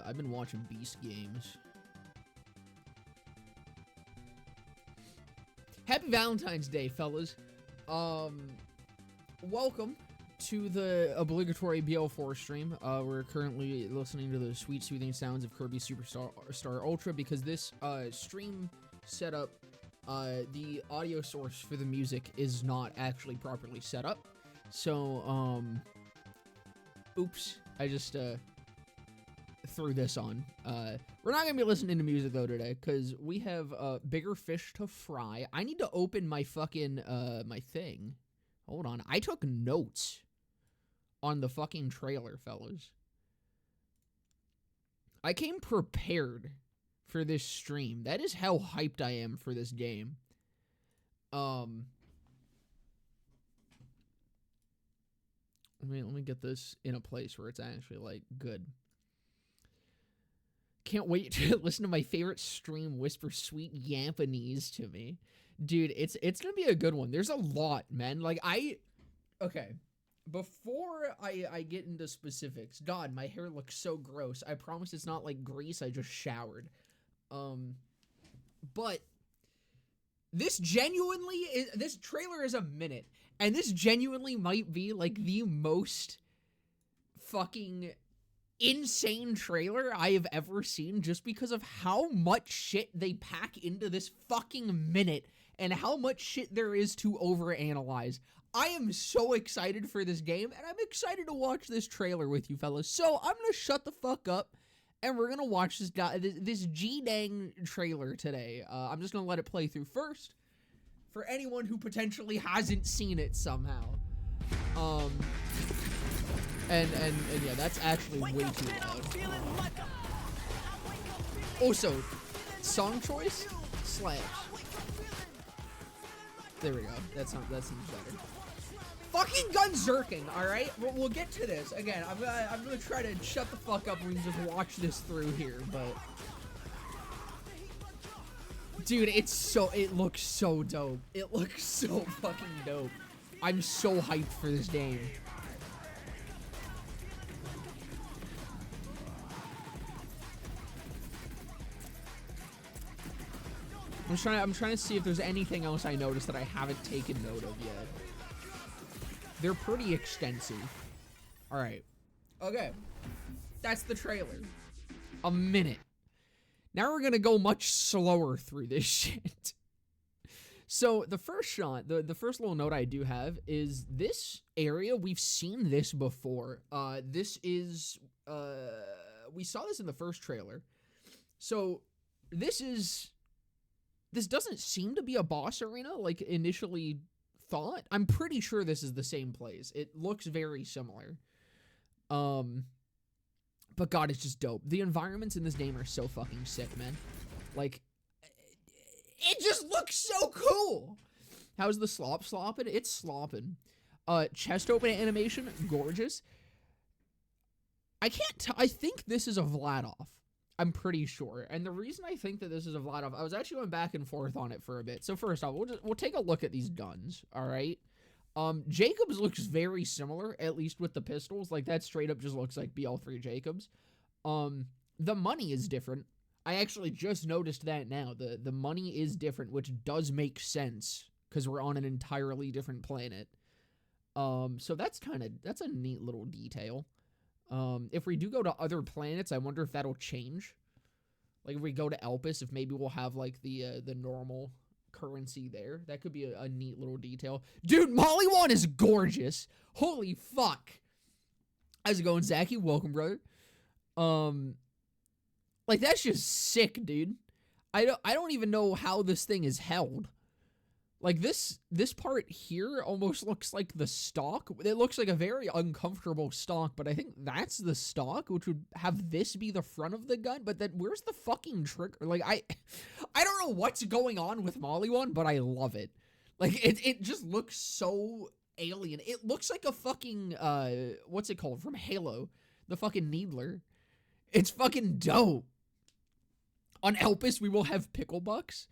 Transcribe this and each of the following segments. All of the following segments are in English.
I've been watching Beast Games. Happy Valentine's Day, fellas. Welcome to the obligatory BL4 stream. We're currently listening to the sweet, soothing sounds of Kirby Superstar Ultra because this stream setup, the audio source for the music is not actually properly set up. So, oops, I just threw this on. We're not gonna be listening to music though today because we have bigger fish to fry. I need to open my fucking my thing. Hold on, I took notes on the fucking trailer, fellas. I came prepared for this stream. That is how hyped I am for this game. Let me get this in a place where it's actually like good. Can't wait to listen to my favorite stream whisper sweet Yampanese to me. Dude, it's gonna be a good one. There's a lot, man. Like, okay. Before I get into specifics, God, my hair looks so gross. I promise it's not like grease, I just showered. But this trailer is a minute, and this genuinely might be like the most fucking insane trailer I have ever seen just because of how much shit they pack into this fucking minute and how much shit there is to overanalyze. I am so excited for this game, and I'm excited to watch this trailer with you fellas. So I'm gonna shut the fuck up, and we're gonna watch this G-dang trailer today. I'm just gonna let it play through first for anyone who potentially hasn't seen it somehow. And yeah, that's actually way too loud. Also, song choice, Slash. There we go. That seems better. fucking gunzerking, alright? We'll get to this. Again, I'm gonna try to shut the fuck up and just watch this through here, but... Dude, it looks so dope. It looks so fucking dope. I'm so hyped for this game. I'm trying to see if there's anything else I noticed that I haven't taken note of yet. They're pretty extensive. All right. Okay. That's the trailer. A minute. Now we're gonna go much slower through this shit. So the first shot, the first little note I do have is this area. We've seen this before. This is we saw this in the first trailer. So this doesn't seem to be a boss arena like initially thought. I'm pretty sure this is the same place. It looks very similar. But God, it's just dope. The environments in this game are so fucking sick, man. Like, it just looks so cool. How's the slop slopping? It's slopping. Chest open animation, gorgeous. I can't tell. I think this is a Vladoff. I'm pretty sure. And the reason I think that this is a Vladoff, I was actually going back and forth on it for a bit. So first off, we'll take a look at these guns, all right? Jacobs looks very similar, at least with the pistols. Like, that straight up just looks like BL3 Jacobs. The money is different. I actually just noticed that now. The money is different, which does make sense because we're on an entirely different planet. So that's a neat little detail. If we do go to other planets, I wonder if that'll change. Like, if we go to Elpis, if maybe we'll have, like, the normal currency there. That could be a neat little detail. Dude, Mollywan is gorgeous. Holy fuck. How's it going, Zachy? Welcome, brother. Like, that's just sick, dude. I don't even know how this thing is held. Like, this part here almost looks like the stock. It looks like a very uncomfortable stock, but I think that's the stock, which would have this be the front of the gun. But then where's the fucking trigger? Like, I don't know what's going on with Mollywan, but I love it. Like, it just looks so alien. It looks like a fucking, what's it called? From Halo. The fucking Needler. It's fucking dope. On Elpis, we will have Picklebucks.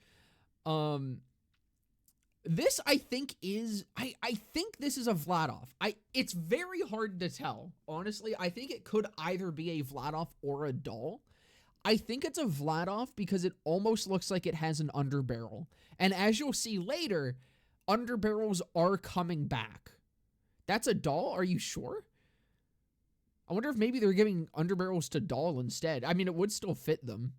This, I think, is... I think this is a Vladoff. It's very hard to tell, honestly. I think it could either be a Vladoff or a doll. I think it's a Vladoff because it almost looks like it has an underbarrel. And as you'll see later, underbarrels are coming back. That's a doll? Are you sure? I wonder if maybe they're giving underbarrels to doll instead. I mean, it would still fit them.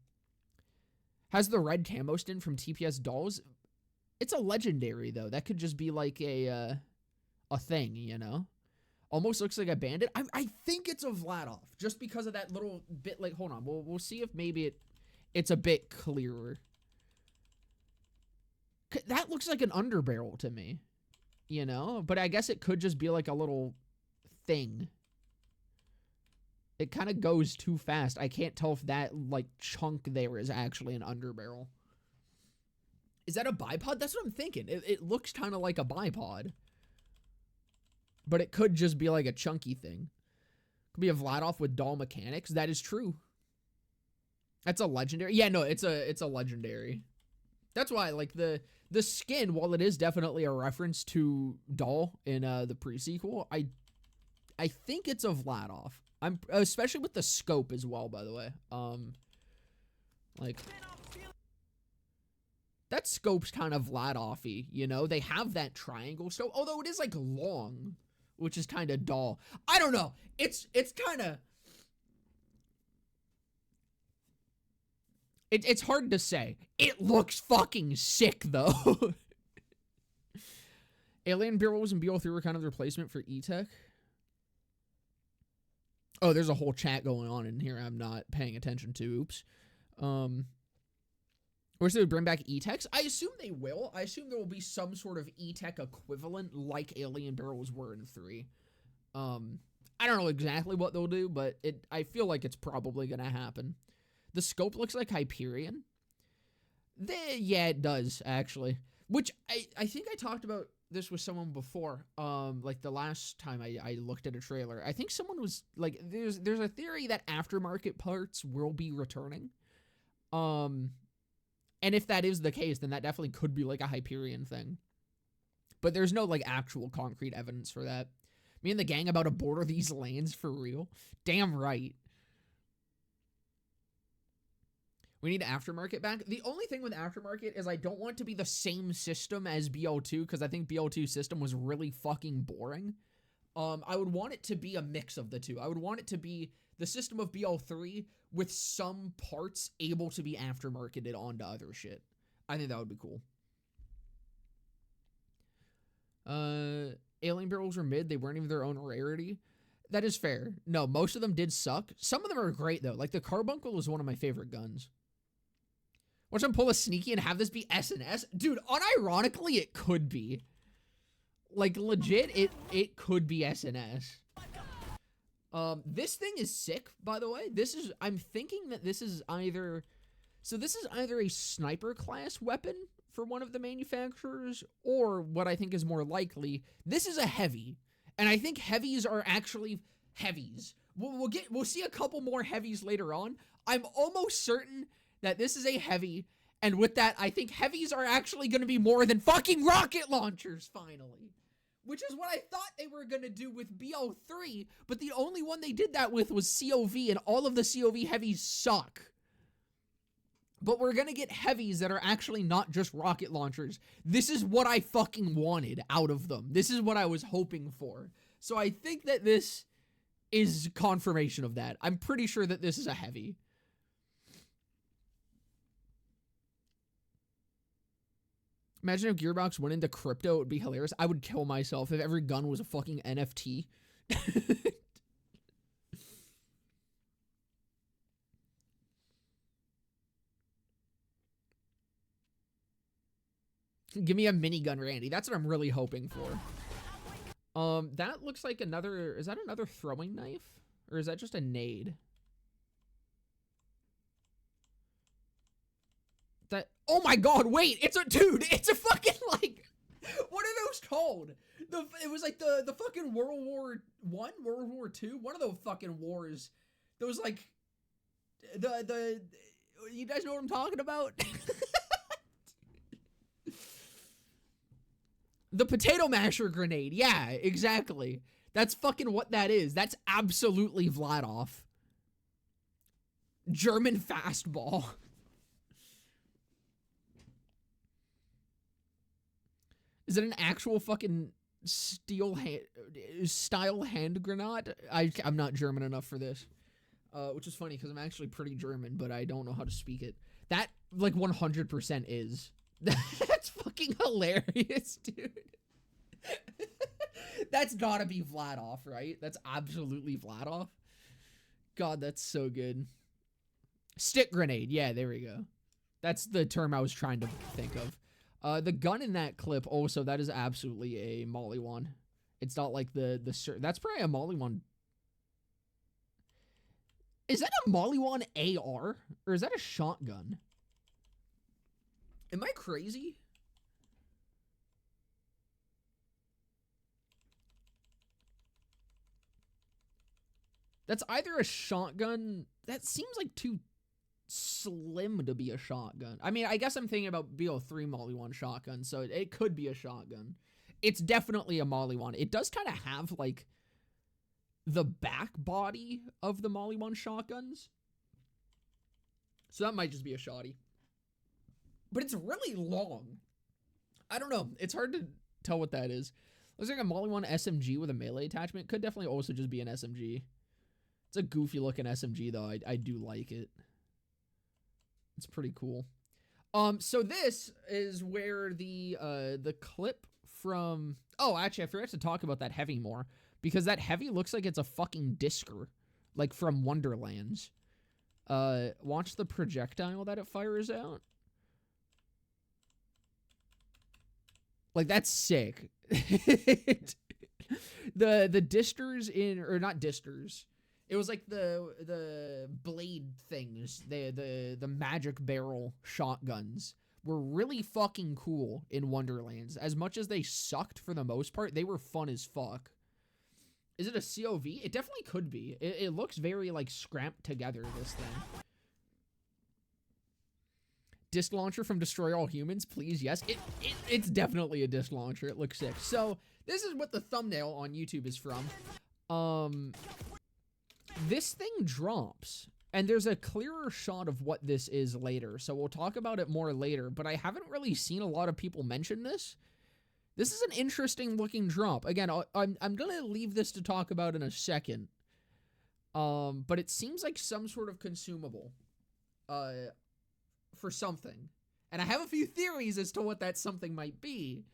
Has the red camo skin from TPS dolls... It's a legendary, though. That could just be like a thing, you know? Almost looks like a bandit. I think it's a Vladoff, just because of that little bit, like, hold on. We'll see if maybe it's a bit clearer. That looks like an underbarrel to me, you know? But I guess it could just be like a little thing. It kind of goes too fast. I can't tell if that, like, chunk there is actually an underbarrel. Is that a bipod? That's what I'm thinking. It looks kind of like a bipod. But it could just be like a chunky thing. Could be a Vladoff with doll mechanics. That is true. That's a legendary. Yeah, no, it's a legendary. That's why, like, the skin, while it is definitely a reference to doll in the pre-sequel, I think it's a Vladoff. I'm especially with the scope as well, by the way. Like, that scope's kind of Vladoff-y, you know? They have that triangle scope, although it is, like, long, which is kind of dull. I don't know. It's kind of... It's hard to say. It looks fucking sick, though. Alien Barrels and BL3 were kind of the replacement for E-Tech. Oh, there's a whole chat going on in here I'm not paying attention to. Oops. Or should they bring back E-Techs? I assume they will. I assume there will be some sort of E-Tech equivalent like Alien Barrels were in 3. I don't know exactly what they'll do, but I feel like it's probably going to happen. The scope looks like Hyperion. Yeah, it does, actually. Which, I think I talked about this with someone before. Like the last time I looked at a trailer, I think someone was like, there's a theory that aftermarket parts will be returning. And if that is the case, then that definitely could be like a Hyperion thing. But there's no like actual concrete evidence for that. Me and the gang about to border these lands for real. Damn right. We need aftermarket back. The only thing with aftermarket is I don't want it to be the same system as BL2 because I think BL2 system was really fucking boring. I would want it to be a mix of the two. I would want it to be the system of BL3 with some parts able to be aftermarketed onto other shit. I think that would be cool. Alien barrels were mid. They weren't even their own rarity. That is fair. No, most of them did suck. Some of them are great, though. Like, the Carbuncle was one of my favorite guns. Watch them pull a sneaky and have this be SNS? Dude, unironically, it could be. Like, legit, it could be SNS. This thing is sick, by the way. I'm thinking that this is either... So this is either a sniper class weapon for one of the manufacturers, or what I think is more likely, this is a heavy. And I think heavies are actually heavies. We'll see a couple more heavies later on. I'm almost certain that this is a heavy, and with that, I think heavies are actually going to be more than fucking rocket launchers, finally. Which is what I thought they were going to do with BO3, but the only one they did that with was COV, and all of the COV heavies suck. But we're going to get heavies that are actually not just rocket launchers. This is what I fucking wanted out of them. This is what I was hoping for. So I think that this is confirmation of that. I'm pretty sure that this is a heavy. Imagine if Gearbox went into crypto, it would be hilarious. I would kill myself if every gun was a fucking NFT. Give me a minigun, Randy. That's what I'm really hoping for. That looks like another... Is that another throwing knife? Or is that just a nade? That... Oh my god, wait! It's a... Dude, it's a fucking, like... What are those called? It was like the fucking World War I? World War II? One of those fucking wars. Those, like... You guys know what I'm talking about? The potato masher grenade. Yeah, exactly. That's fucking what that is. That's absolutely Vladov. German fastball. Is it an actual fucking style hand grenade? I'm not German enough for this. Which is funny because I'm actually pretty German, but I don't know how to speak it. That, like, 100% is. That's fucking hilarious, dude. That's gotta be Vladov, right? That's absolutely Vladov. God, that's so good. Stick grenade. Yeah, there we go. That's the term I was trying to think of. The gun in that clip, also, that is absolutely a Molly one. It's not like that's probably a Molly one. Is that a Molly one AR? Or is that a shotgun? Am I crazy? That's either a shotgun. That seems like too slim to be a shotgun. I mean, I guess I'm thinking about BO3 Molly 1 shotgun, so it could be a shotgun. It's definitely a Molly 1. It does kind of have, like, the back body of the Molly 1 shotguns. So that might just be a shotty. But it's really long. I don't know. It's hard to tell what that is. Looks like a Molly 1 SMG with a melee attachment. Could definitely also just be an SMG. It's a goofy looking SMG, though. I do like it. It's pretty cool. So this is where the clip from... Oh, actually, I forgot to talk about that heavy more. Because that heavy looks like it's a fucking Disker. Like from Wonderlands. Watch the projectile that it fires out. Like, that's sick. The disters in... Or not disters. It was like the blade things. The magic barrel shotguns. were really fucking cool in Wonderlands. As much as they sucked for the most part, they were fun as fuck. Is it a COV? It definitely could be. It looks very, like, scramped together, this thing. Disc launcher from Destroy All Humans, please, yes. It's definitely a disc launcher. It looks sick. So, this is what the thumbnail on YouTube is from. This thing drops, and there's a clearer shot of what this is later, so we'll talk about it more later, but I haven't really seen a lot of people mention this. This is an interesting looking drop. Again, I'm gonna leave this to talk about in a second, but it seems like some sort of consumable, for something. And I have a few theories as to what that something might be,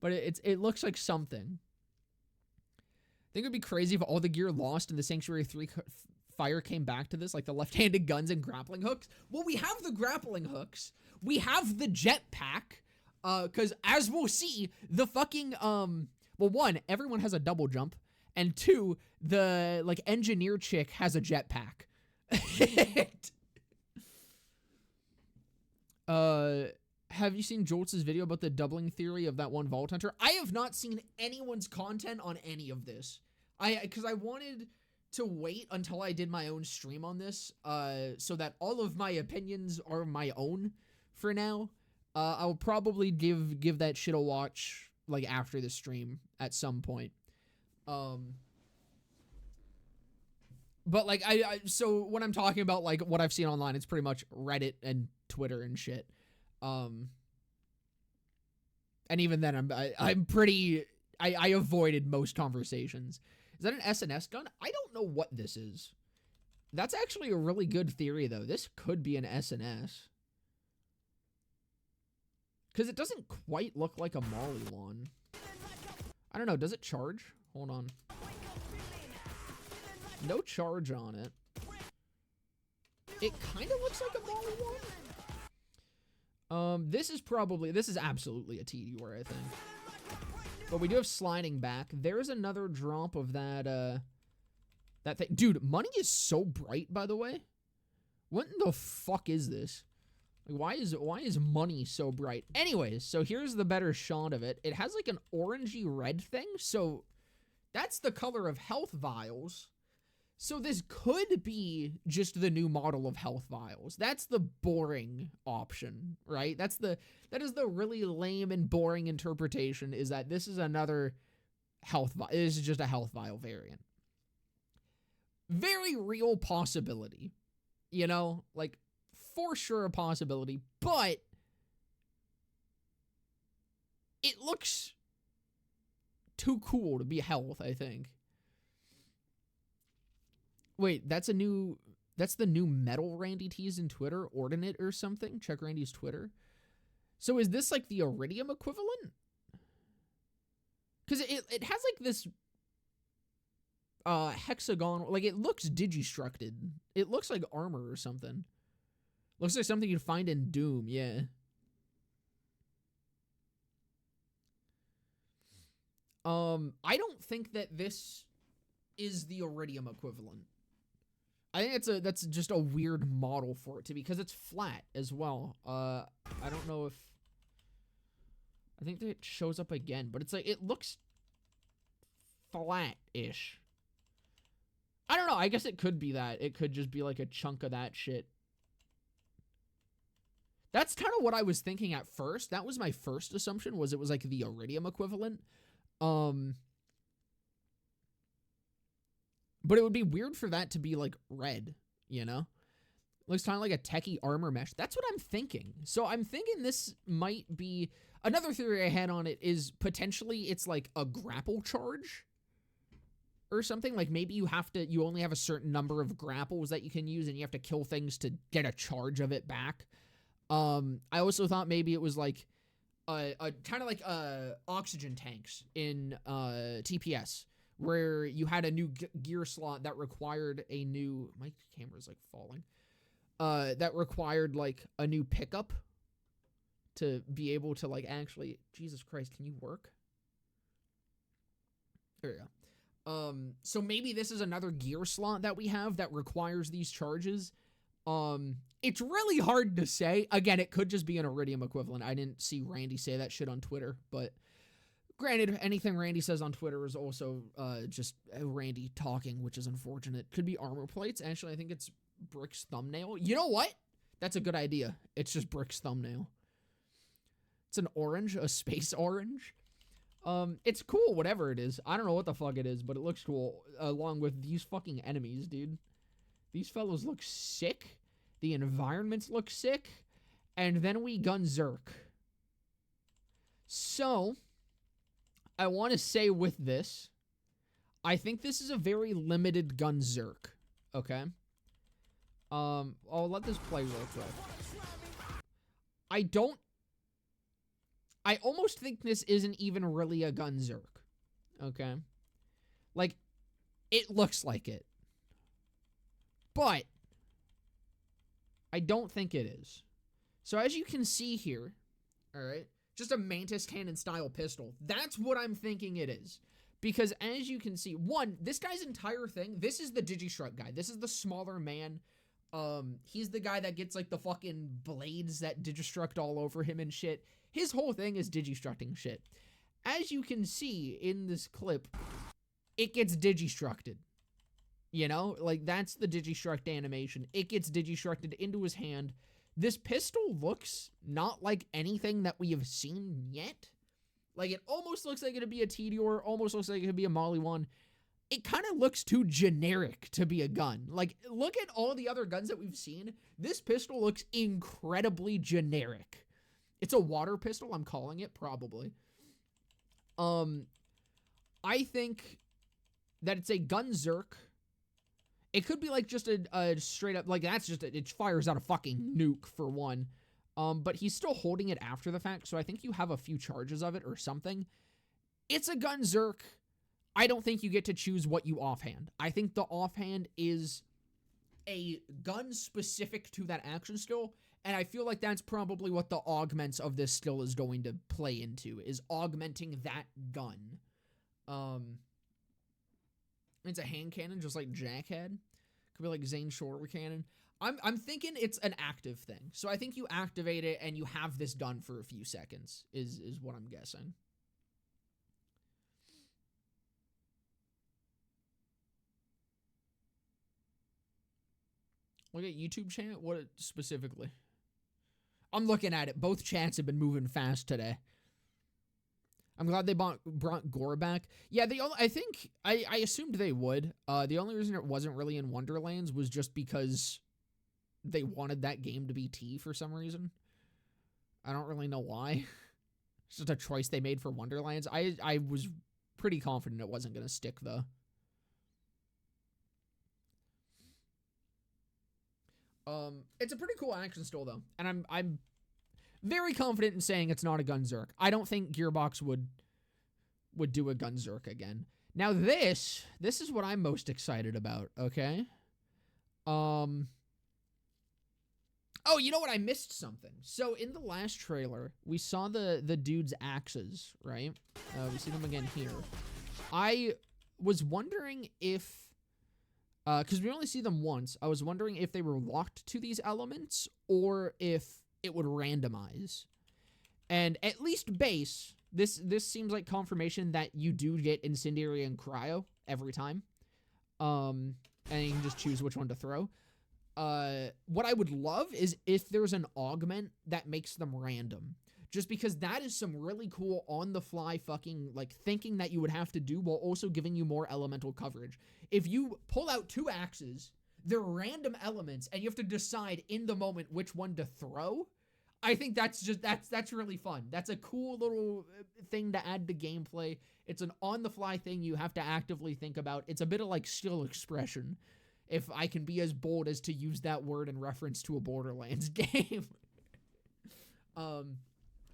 but it looks like something. I think it would be crazy if all the gear lost in the Sanctuary 3 fire came back to this, like the left-handed guns and grappling hooks. Well, we have the grappling hooks. We have the jetpack. Because as we'll see, the fucking, well, one, everyone has a double jump. And two, the, like, engineer chick has a jetpack. Have you seen Jolts' video about the doubling theory of that one Vault Hunter? I have not seen anyone's content on any of this. Because I wanted to wait until I did my own stream on this, so that all of my opinions are my own for now. I'll probably give that shit a watch, like, after the stream at some point. But, like, so when I'm talking about, like, what I've seen online, it's pretty much Reddit and Twitter and shit. And even then, I'm pretty, I avoided most conversations. Is that an SNS gun? I don't know what this is. That's actually a really good theory, though. This could be an SNS. Because it doesn't quite look like a Molly one. I don't know. Does it charge? Hold on. No charge on it. It kind of looks like a Molly one. This is absolutely a TD-ware, I think. But we do have sliding back. There's another drop of that, that thing. Dude, money is so bright, by the way. What in the fuck is this? Like, why is money so bright? Anyways, so here's the better shot of it. It has like an orangey red thing, so that's the color of health vials. So this could be just the new model of health vials. That's the boring option, right? That is the really lame and boring interpretation, is that this is another health vial. This is just a health vial variant. Very real possibility, you know, like, for sure a possibility, but it looks too cool to be health, I think. Wait, that's the new metal Randy teased in Twitter, Ordinate or something? Check Randy's Twitter. So is this like the Iridium equivalent? Because it has like this hexagon, like it looks digistructed. It looks like armor or something. Looks like something you'd find in Doom, yeah. I don't think that this is the Iridium equivalent. I think that's just a weird model for it to be, because it's flat as well. I don't know if, I think that it shows up again, but it's like, it looks flat-ish. I don't know, I guess it could be that. It could just be like a chunk of that shit. That's kind of what I was thinking at first. That was my first assumption, was it was like the Iridium equivalent. But it would be weird for that to be like red, you know? Looks kind of like a techie armor mesh. That's what I'm thinking. So I'm thinking this might be, another theory I had on it is potentially it's like a grapple charge or something. Like maybe you only have a certain number of grapples that you can use, and you have to kill things to get a charge of it back. I also thought maybe it was like a kind of like oxygen tanks in TPS, where you had a new gear slot that required a new, my camera's like falling, that required like a new pickup to be able to like actually, Jesus Christ, can you work? There you go. So maybe this is another gear slot that we have that requires these charges. It's really hard to say. Again, it could just be an Iridium equivalent. I didn't see Randy say that shit on Twitter, but granted, anything Randy says on Twitter is also just Randy talking, which is unfortunate. Could be armor plates. Actually, I think it's Brick's thumbnail. You know what? That's a good idea. It's just Brick's thumbnail. It's an orange, a space orange. It's cool, whatever it is. I don't know what the fuck it is, but it looks cool, along with these fucking enemies, dude. These fellows look sick. The environments look sick. And then we gun Zerk. So, I want to say with this, I think this is a very limited gun Zerk. Okay? I'll let this play real quick. I almost think this isn't even really a gun Zerk. Okay? Like, it looks like it. But I don't think it is. So as you can see here, all right, just a Mantis Cannon style pistol. That's what I'm thinking it is. Because as you can see, one, this guy's entire thing, this is the Digistruct guy. This is the smaller man. He's the guy that gets like the fucking blades that Digistruct all over him and shit. His whole thing is Digistructing shit. As you can see in this clip, it gets Digistructed. You know, like that's the Digistruct animation. It gets Digistructed into his hand. This pistol looks not like anything that we have seen yet. Like it almost looks like it'd be a Tediore, almost looks like it could be a Molly 1. It kind of looks too generic to be a gun. Like, look at all the other guns that we've seen. This pistol looks incredibly generic. It's a water pistol, I'm calling it, probably. I think that it's a gun Zerk. It could be like just a straight up, like that's just, it fires out a fucking nuke for one. But he's still holding it after the fact, so I think you have a few charges of it or something. It's a gun Zerk. I don't think you get to choose what you offhand. I think the offhand is a gun specific to that action skill, and I feel like that's probably what the augments of this skill is going to play into, is augmenting that gun. It's a hand cannon, just like Jack had. Could be like Zane shoulder cannon. I'm thinking it's an active thing. So I think you activate it and you have this done for a few seconds, is what I'm guessing. Look at YouTube chat. What specifically? I'm looking at it. Both chats have been moving fast today. I'm glad they brought Gore back. Yeah, I think I assumed they would. The only reason it wasn't really in Wonderlands was just because they wanted that game to be T for some reason. I don't really know why. It's just a choice they made for Wonderlands. I was pretty confident it wasn't going to stick though. It's a pretty cool action still though, and I'm very confident in saying it's not a gun Zerk. I don't think Gearbox would do a gun Zerk again. Now this is what I'm most excited about, okay? Oh, you know what? I missed something. So in the last trailer, we saw the dude's axes, right? We see them again here. I was wondering if because we only see them once. I was wondering if they were locked to these elements or if it would randomize. And at least base, this seems like confirmation that you do get Incendiary and Cryo every time. And you can just choose which one to throw. What I would love is if there's an augment that makes them random. Just because that is some really cool on-the-fly fucking, like, thinking that you would have to do while also giving you more elemental coverage. If you pull out two axes, they're random elements, and you have to decide in the moment which one to throw, I think that's really fun. That's a cool little thing to add to gameplay. It's an on-the-fly thing you have to actively think about. It's a bit of, like, skill expression, if I can be as bold as to use that word in reference to a Borderlands game.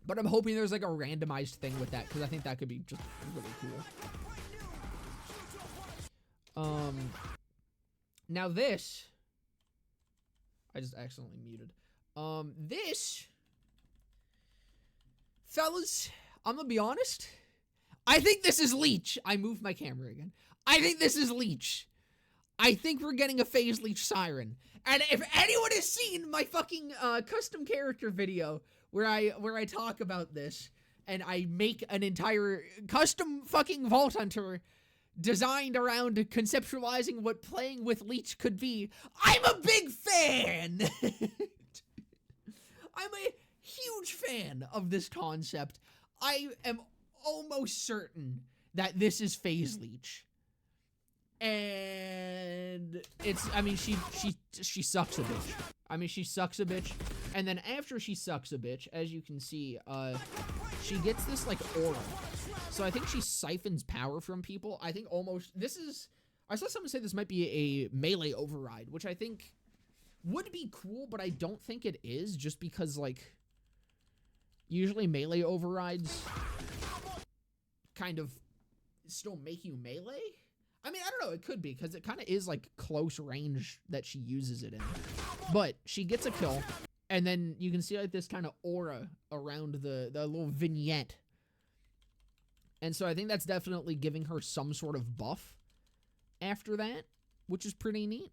But I'm hoping there's like a randomized thing with that, because I think that could be just really cool. Now this, I just accidentally muted. This, fellas, I'm gonna be honest. I think this is Leech. I moved my camera again. I think this is Leech. I think we're getting a Phase Leech Siren. And if anyone has seen my fucking custom character video where I talk about this and I make an entire custom fucking Vault Hunter designed around conceptualizing what playing with Leech could be, I'm a big fan. I'm a huge fan of this concept. I am almost certain that this is Phase Leech. And it's, I mean, she sucks a bitch. I mean, she sucks a bitch. And then after she sucks a bitch, as you can see, she gets this, like, aura. So I think she siphons power from people. I think almost, this is, I saw someone say this might be a melee override, which I think would be cool, but I don't think it is, just because, like, usually melee overrides kind of still make you melee. I mean, I don't know, it could be, because it kind of is, like, close range that she uses it in. But she gets a kill, and then you can see, like, this kind of aura around the little vignette. And so I think that's definitely giving her some sort of buff after that, which is pretty neat.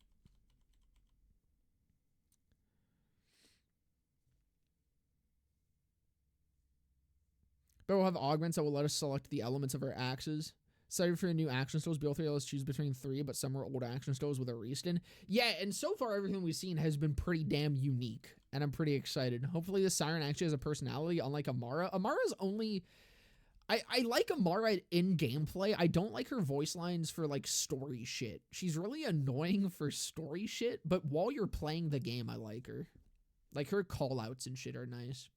But we'll have augments that will let us select the elements of our axes. Excited for the new action styles. Be able to let us choose between 3, but some are old action styles with a reskin. Yeah, and so far everything we've seen has been pretty damn unique, and I'm pretty excited. Hopefully the Siren actually has a personality, unlike Amara. Amara's only... I like Amara in gameplay. I don't like her voice lines for, like, story shit. She's really annoying for story shit, but while you're playing the game, I like her. Like, her call-outs and shit are nice.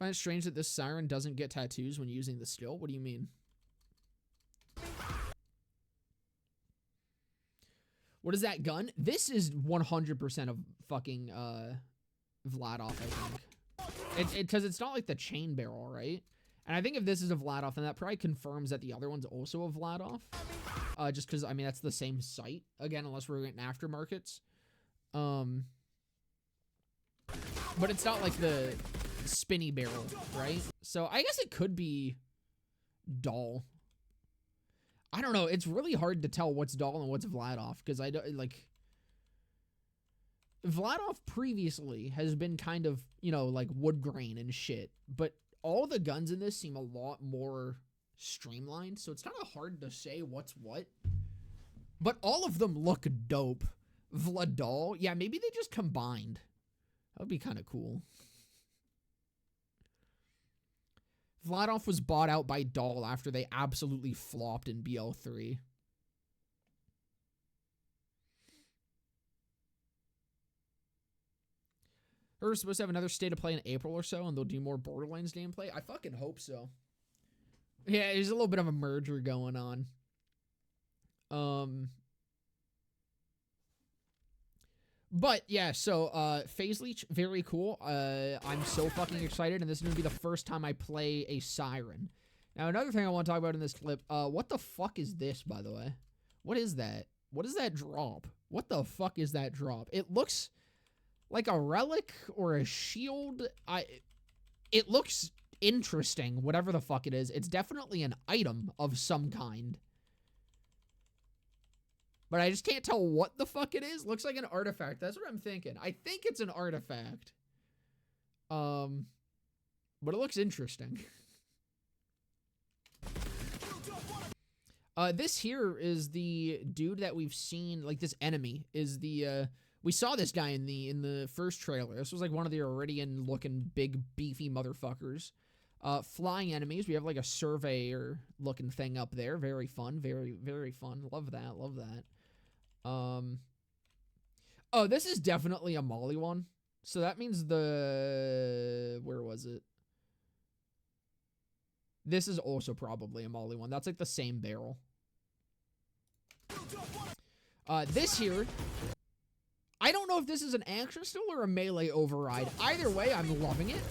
I find it strange that this Siren doesn't get tattoos when using the skill. What do you mean? What is that gun? This is 100% of fucking, Vladoff, I think. Because it's not like the chain barrel, right? And I think if this is a Vladoff, then that probably confirms that the other one's also a Vladoff. Just because, I mean, that's the same site. Again, unless we're getting aftermarkets. But it's not like the spinny barrel, right? So I guess it could be Doll. I don't know. It's really hard to tell what's Doll and what's Vladoff, because I don't, like... Vladoff previously has been kind of, you know, like wood grain and shit, but all the guns in this seem a lot more streamlined, so it's kind of hard to say what's what. But all of them look dope. Vladol, yeah, maybe they just combined. That would be kind of cool. Vladoff was bought out by Doll after they absolutely flopped in BL3. We're supposed to have another State of Play in April or so, and they'll do more Borderlands gameplay. I fucking hope so. Yeah, there's a little bit of a merger going on. But yeah, so Phase Leech, very cool. I'm so fucking excited, and this is gonna be the first time I play a Siren. Now, another thing I want to talk about in this clip, what the fuck is this, by the way? What is that? What is that drop? What the fuck is that drop? It looks like a relic or a shield. It looks interesting, whatever the fuck it is. It's definitely an item of some kind. But I just can't tell what the fuck it is. Looks like an artifact. That's what I'm thinking. I think it's an artifact. But it looks interesting. This here is the dude that we've seen, like this enemy is the, we saw this guy in the first trailer. This was like one of the Iridian looking big beefy motherfuckers. Flying enemies. We have like a surveyor looking thing up there. Very fun. Very, very fun. Love that. Love that. Oh, this is definitely a Molly one. So that means where was it? This is also probably a Molly one. That's like the same barrel. This here, I don't know if this is an action still or a melee override. Either way, I'm loving it.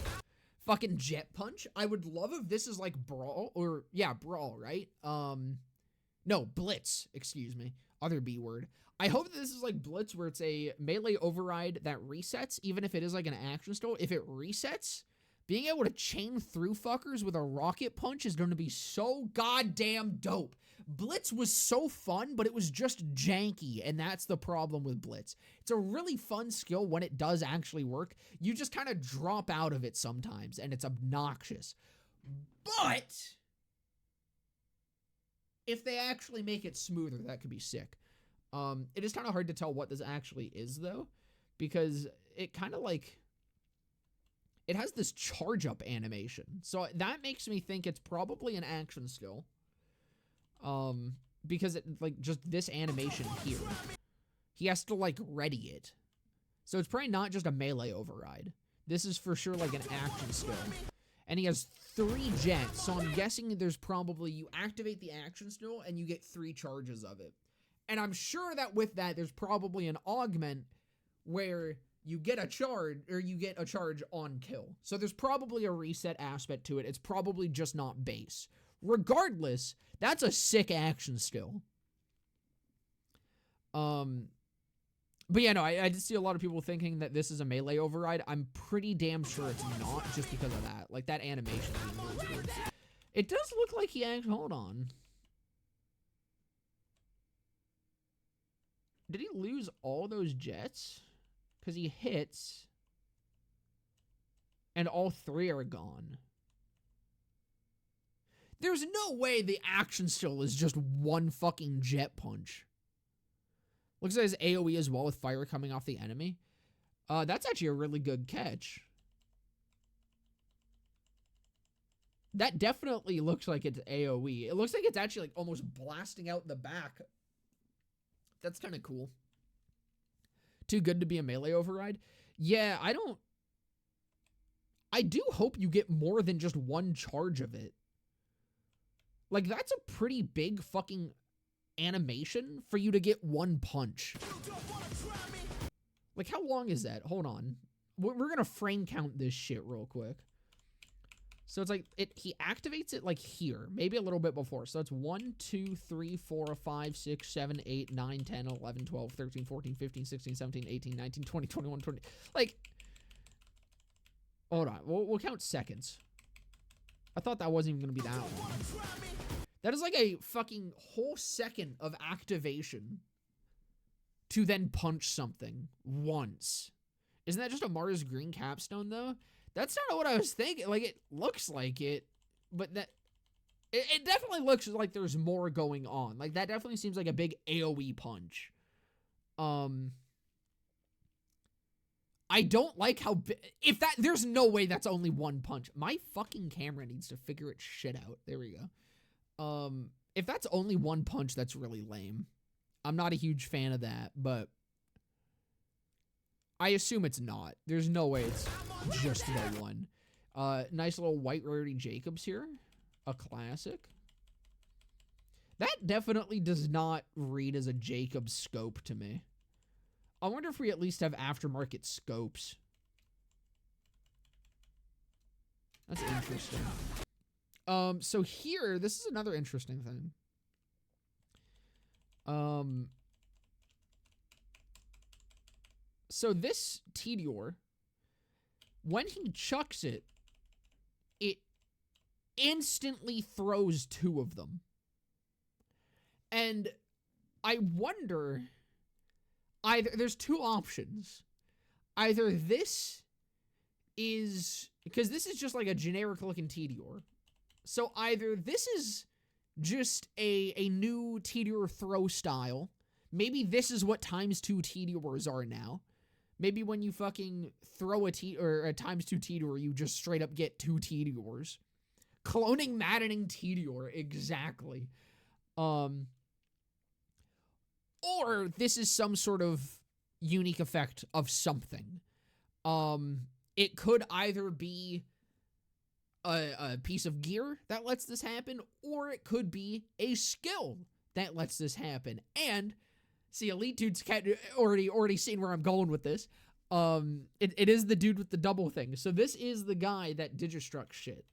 Fucking Jet Punch. I would love if this is like Brawl, or yeah, Brawl, right? No, Blitz, excuse me. Other B word. I hope that this is like Blitz, where it's a melee override that resets, even if it is like an action still. If it resets, Being able to chain through fuckers with a rocket punch is going to be so goddamn dope. Blitz was so fun, but it was just janky, and that's the problem with Blitz. It's a really fun skill when it does actually work. You just kind of drop out of it sometimes, and it's obnoxious. But if they actually make it smoother, that could be sick. It is kind of hard to tell what this actually is, though, because it kind of like... It has this charge up animation. So that makes me think it's probably an action skill. Because it, like, just this animation here. He has to, like, ready it. So it's probably not just a melee override. This is for sure, like, an action skill. And he has 3 jets, so I'm guessing there's probably, you activate the action skill and you get 3 charges of it. And I'm sure that with that, there's probably an augment where you get a charge, or you get a charge on kill. So there's probably a reset aspect to it. It's probably just not base. Regardless, that's a sick action skill. But yeah, no, I did see a lot of people thinking that this is a melee override. I'm pretty damn sure it's not, just because of that. Like, that animation is really weird. It does look like he actually... Hold on. Did he lose all those jets? Because he hits, and all 3 are gone. There's no way the action skill is just one fucking jet punch. Looks like his AoE as well, with fire coming off the enemy. That's actually a really good catch. That definitely looks like it's AoE. It looks like it's actually like almost blasting out the back. That's kind of cool. Too good to be a melee override? Yeah, I do hope you get more than just one charge of it. Like, that's a pretty big fucking animation for you to get one punch. Like, how long is that? Hold on. We're gonna frame count this shit real quick. So it's like, he activates it like here, maybe a little bit before. So it's 1, 2, 3, 4, 5, 6, 7, 8, 9, 10, 11, 12, 13, 14, 15, 16, 17, 18, 19, 20, 21, 20. Like, hold on. We'll count seconds. I thought that wasn't even going to be that long. That is like a fucking whole second of activation to then punch something once. Isn't that just a Mars green capstone, though? That's not what I was thinking. Like, it looks like it, but that... It definitely looks like there's more going on. Like, that definitely seems like a big AoE punch. I don't like how... If that... There's no way that's only one punch. My fucking camera needs to figure its shit out. There we go. If that's only one punch, that's really lame. I'm not a huge fan of that, but... I assume it's not. There's no way it's just the one. Nice little white rarity Jacobs here. A classic. That definitely does not read as a Jacobs scope to me. I wonder if we at least have aftermarket scopes. That's interesting. So here, this is another interesting thing. So this Tediore, when he chucks it, it instantly throws 2 of them. And I wonder, there's 2 options. Either this is, because this is just like a generic looking Tediore. So either this is just a new Tediore throw style. Maybe this is what ×2 Tediores are now. Maybe when you fucking throw a ×2 Tediore, you just straight up get 2 Tediores. Cloning maddening Tediore, exactly. Or this is some sort of unique effect of something. It could either be a piece of gear that lets this happen, or it could be a skill that lets this happen. And see, Elite Dude's already seen where I'm going with this. It is the dude with the double thing. So this is the guy that Digistruck shit.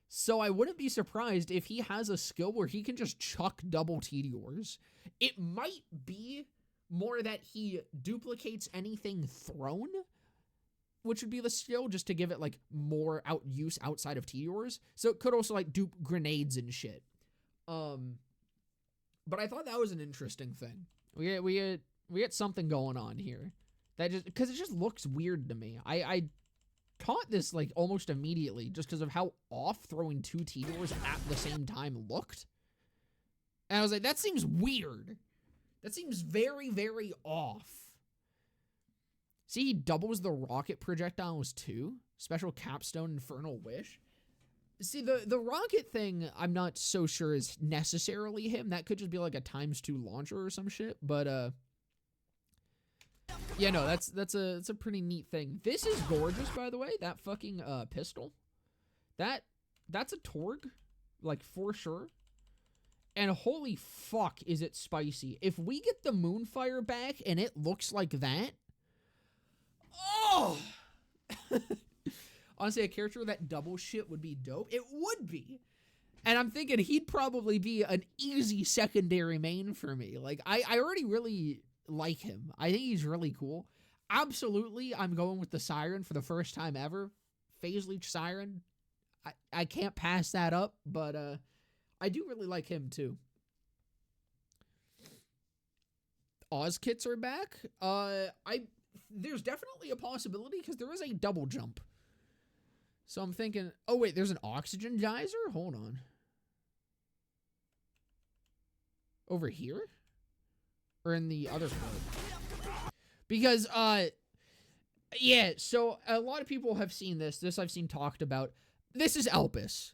So I wouldn't be surprised if he has a skill where he can just chuck double Tediores. It might be more that he duplicates anything thrown. which would be the skill, just to give it like more use outside of Teors. So it could also like do grenades and shit. But I thought that was an interesting thing. We get something going on here. That just because it just looks weird to me. I caught this like almost immediately just because of how off throwing 2 Teors at the same time looked. And I was like, that seems weird. That seems very, very off. See, he doubles the rocket projectiles too. Special capstone, infernal wish. See, the rocket thing, I'm not so sure is necessarily him. That could just be like a ×2 launcher or some shit. But yeah, no, that's a pretty neat thing. This is gorgeous, by the way. That fucking pistol. That's a Torg, like for sure. And holy fuck, is it spicy. If we get the Moonfire back and it looks like that, oh! Honestly, a character with that double shit would be dope. It would be. And I'm thinking he'd probably be an easy secondary main for me. Like, I already really like him. I think he's really cool. Absolutely, I'm going with the Siren for the first time ever. Phase Leech Siren. I can't pass that up, but I do really like him too. Oz kits are back. There's definitely a possibility because there is a double jump. So I'm thinking, oh wait, there's an oxygen geyser? Hold on. Over here? Or in the other part? Because, yeah, so a lot of people have seen this. This I've seen talked about. This is Elpis.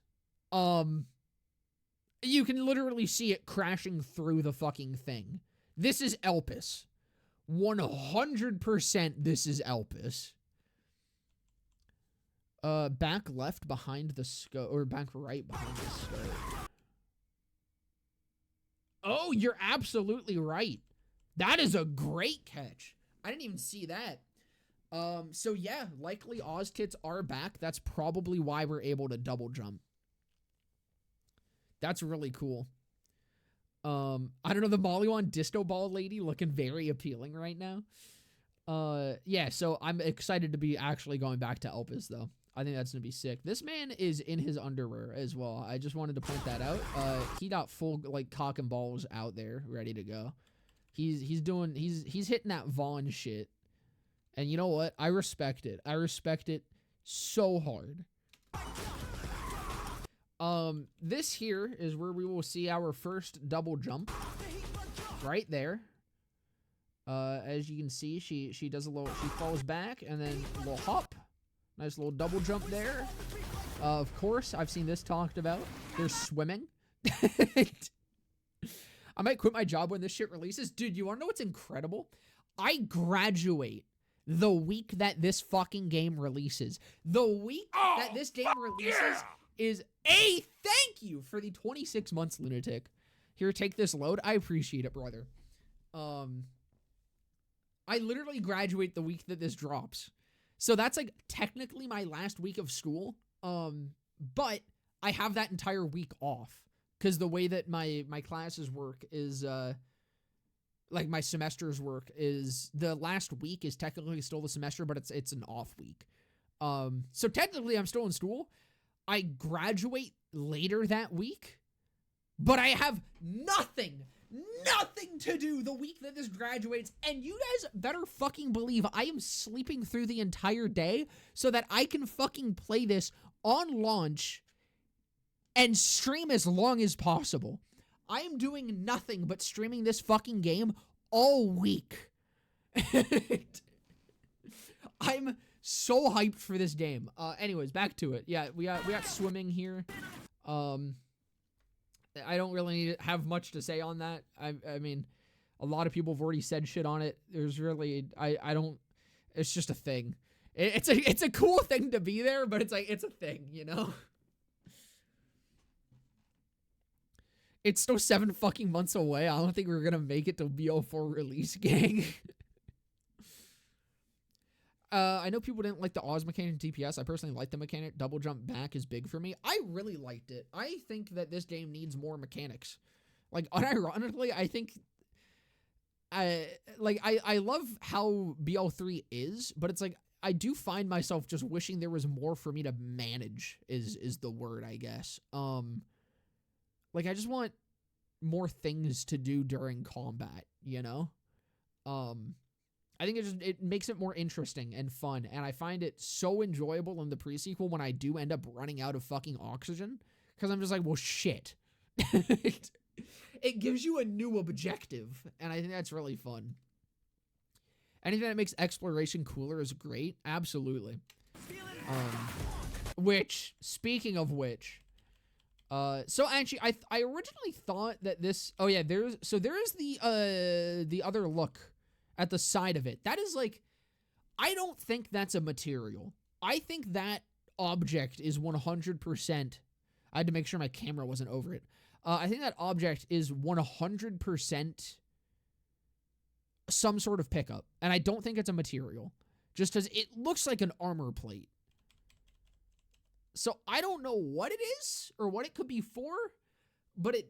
You can literally see it crashing through the fucking thing. This is Elpis. 100% this is Elpis. Back left behind the scope, or back right behind the scope. Oh, you're absolutely right. That is a great catch. I didn't even see that. So yeah, likely Oz kits are back. That's probably why we're able to double jump. That's really cool. I don't know, the Mollywan Disto Ball lady looking very appealing right now. Yeah, so I'm excited to be actually going back to Elpis, though. I think that's going to be sick. This man is in his underwear as well. I just wanted to point that out. He got full, like, cock and balls out there, ready to go. He's hitting that Vaughn shit. And you know what? I respect it. I respect it so hard. This here is where we will see our first double jump. Right there. As you can see, she does a little, she falls back and then a little hop. Nice little double jump there. Of course, I've seen this talked about. There's swimming. I might quit my job when this shit releases. Dude, you wanna know what's incredible? I graduate the week that this fucking game releases. The week that this game releases is a thank you for the 26 months, Lunatic. Here, take this load. I appreciate it, brother. I literally graduate the week that this drops. So that's like technically my last week of school. But I have that entire week off because the way that my classes work is, like my semesters work is the last week is technically still the semester, but it's an off week. So technically I'm still in school. I graduate later that week, but I have nothing to do the week that this graduates, and you guys better fucking believe I am sleeping through the entire day so that I can fucking play this on launch and stream as long as possible. I am doing nothing but streaming this fucking game all week. I'm so hyped for this game. Anyways, back to it. Yeah, we got swimming here. I don't really have much to say on that. I mean, a lot of people have already said shit on it. There's really, I don't, it's just a thing. It's a cool thing to be there, but it's like, it's a thing, you know? It's still 7 fucking months away. I don't think we're gonna make it to BO4 release, gang. I know people didn't like the Oz mechanic in DPS. I personally like the mechanic. Double jump back is big for me. I really liked it. I think that this game needs more mechanics. Like, unironically, I think I love how BO3 is, but it's like I do find myself just wishing there was more for me to manage is the word, I guess. Like I just want more things to do during combat, you know? I think it makes it more interesting and fun, and I find it so enjoyable in the pre-sequel when I do end up running out of fucking oxygen, because I'm just like, well, shit. It gives you a new objective, and I think that's really fun. Anything that makes exploration cooler is great, absolutely. Which, speaking of which, so actually, I originally thought that this, oh yeah, there is the other look at the side of it. That is like, I don't think that's a material. I think that object is 100%. I had to make sure my camera wasn't over it. I think that object is 100% some sort of pickup. And I don't think it's a material. Just as it looks like an armor plate. So I don't know what it is or what it could be for, but it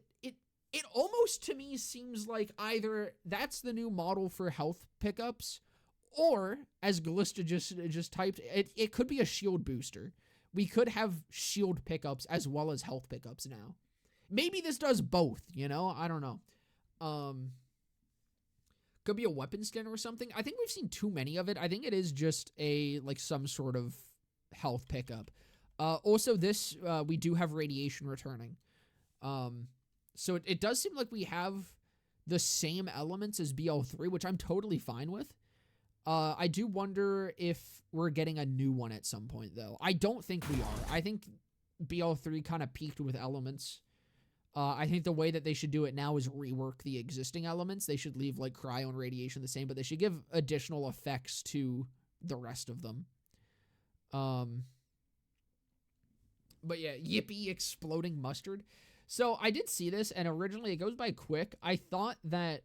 almost to me seems like either that's the new model for health pickups, or as Glista just typed, it could be a shield booster. We could have shield pickups as well as health pickups now. Maybe this does both, you know? I don't know. Could be a weapon skin or something. I think we've seen too many of it. I think it is just like some sort of health pickup. Also this, we do have radiation returning. So it does seem like we have the same elements as BL3, which I'm totally fine with. I do wonder if we're getting a new one at some point, though. I don't think we are. I think BL3 kind of peaked with elements. I think the way that they should do it now is rework the existing elements. They should leave, like, cryo and radiation the same, but they should give additional effects to the rest of them. But yeah, yippee exploding mustard. So I did see this, and originally it goes by quick. I thought that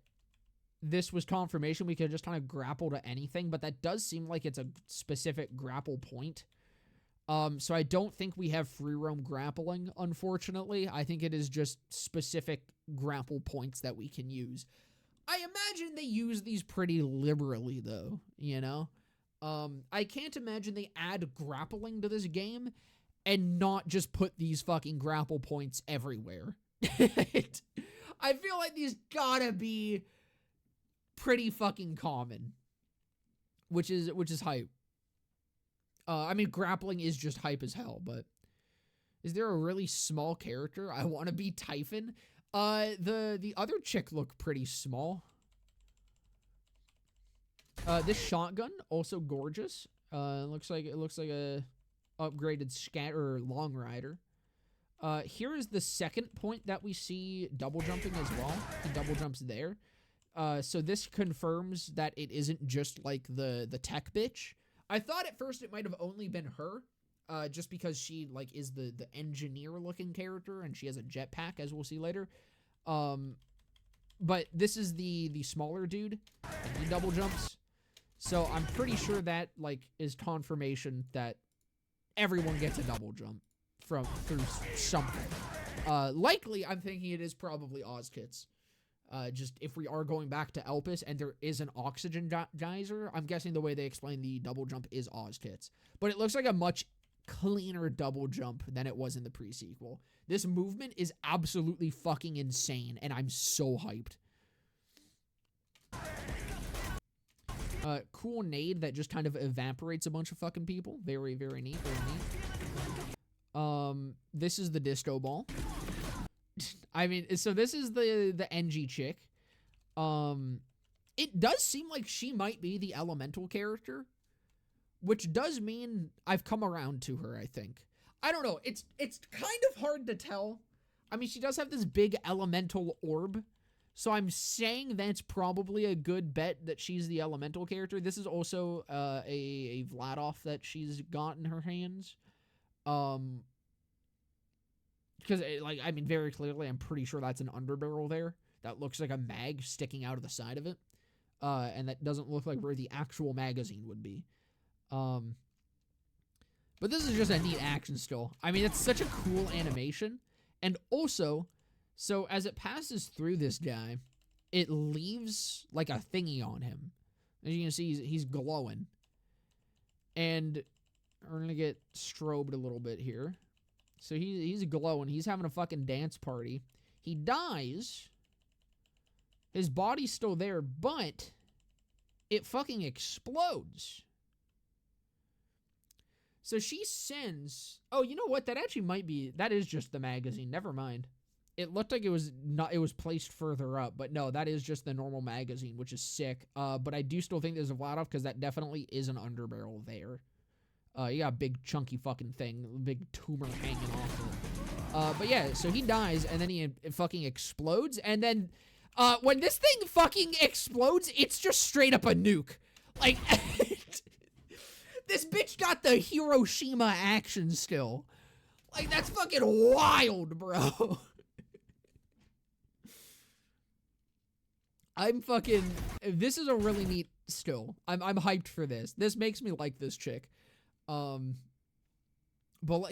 this was confirmation we could just kind of grapple to anything, but that does seem like it's a specific grapple point. So I don't think we have free roam grappling, unfortunately. I think it is just specific grapple points that we can use. I imagine they use these pretty liberally, though, you know? I can't imagine they add grappling to this game and not just put these fucking grapple points everywhere. I feel like these gotta be pretty fucking common, which is hype. I mean, grappling is just hype as hell, but is there a really small character? I want to be Typhon. The other chick looked pretty small. This shotgun also gorgeous. It looks like a upgraded scatter long rider. Here is the second point that we see double jumping as well. He double jumps there. So this confirms that it isn't just like the tech bitch. I thought at first it might have only been her, just because she like is the engineer looking character and she has a jetpack, as we'll see later. But this is the smaller dude, and he double jumps. So I'm pretty sure that like is confirmation that everyone gets a double jump through something. Likely, I'm thinking it is probably Ozkits. Just if we are going back to Elpis and there is an oxygen geyser, I'm guessing the way they explain the double jump is Ozkits. But it looks like a much cleaner double jump than it was in the pre-sequel. This movement is absolutely fucking insane, and I'm so hyped. Cool nade that just kind of evaporates a bunch of fucking people. Very, very neat, very neat. This is the disco ball. I mean, so this is the NG chick. It does seem like she might be the elemental character, which does mean I've come around to her, I think. I don't know. It's kind of hard to tell. I mean, she does have this big elemental orb, so I'm saying that's probably a good bet that she's the elemental character. This is also a Vladoff that she's got in her hands. Because, like, I mean, very clearly, I'm pretty sure that's an underbarrel there. That looks like a mag sticking out of the side of it. And that doesn't look like where the actual magazine would be. But this is just a neat action still. I mean, it's such a cool animation. And also, so as it passes through this guy, it leaves, like, a thingy on him. As you can see, he's glowing. And we're gonna get strobed a little bit here. So he's glowing. He's having a fucking dance party. He dies. His body's still there, but it fucking explodes. So she sends... Oh, you know what? That actually might be... That is just the magazine. Never mind. It looked like it was not. It was placed further up, but no, that is just the normal magazine, which is sick. But I do still think there's a Vladov because that definitely is an underbarrel there. You got a big chunky fucking thing, big tumor hanging off of it. But yeah, so he dies and then he fucking explodes, and then when this thing fucking explodes, it's just straight up a nuke. Like this bitch got the Hiroshima action still. Like that's fucking wild, bro. I'm fucking... This is a really neat still. I'm hyped for this. This makes me like this chick. Bullet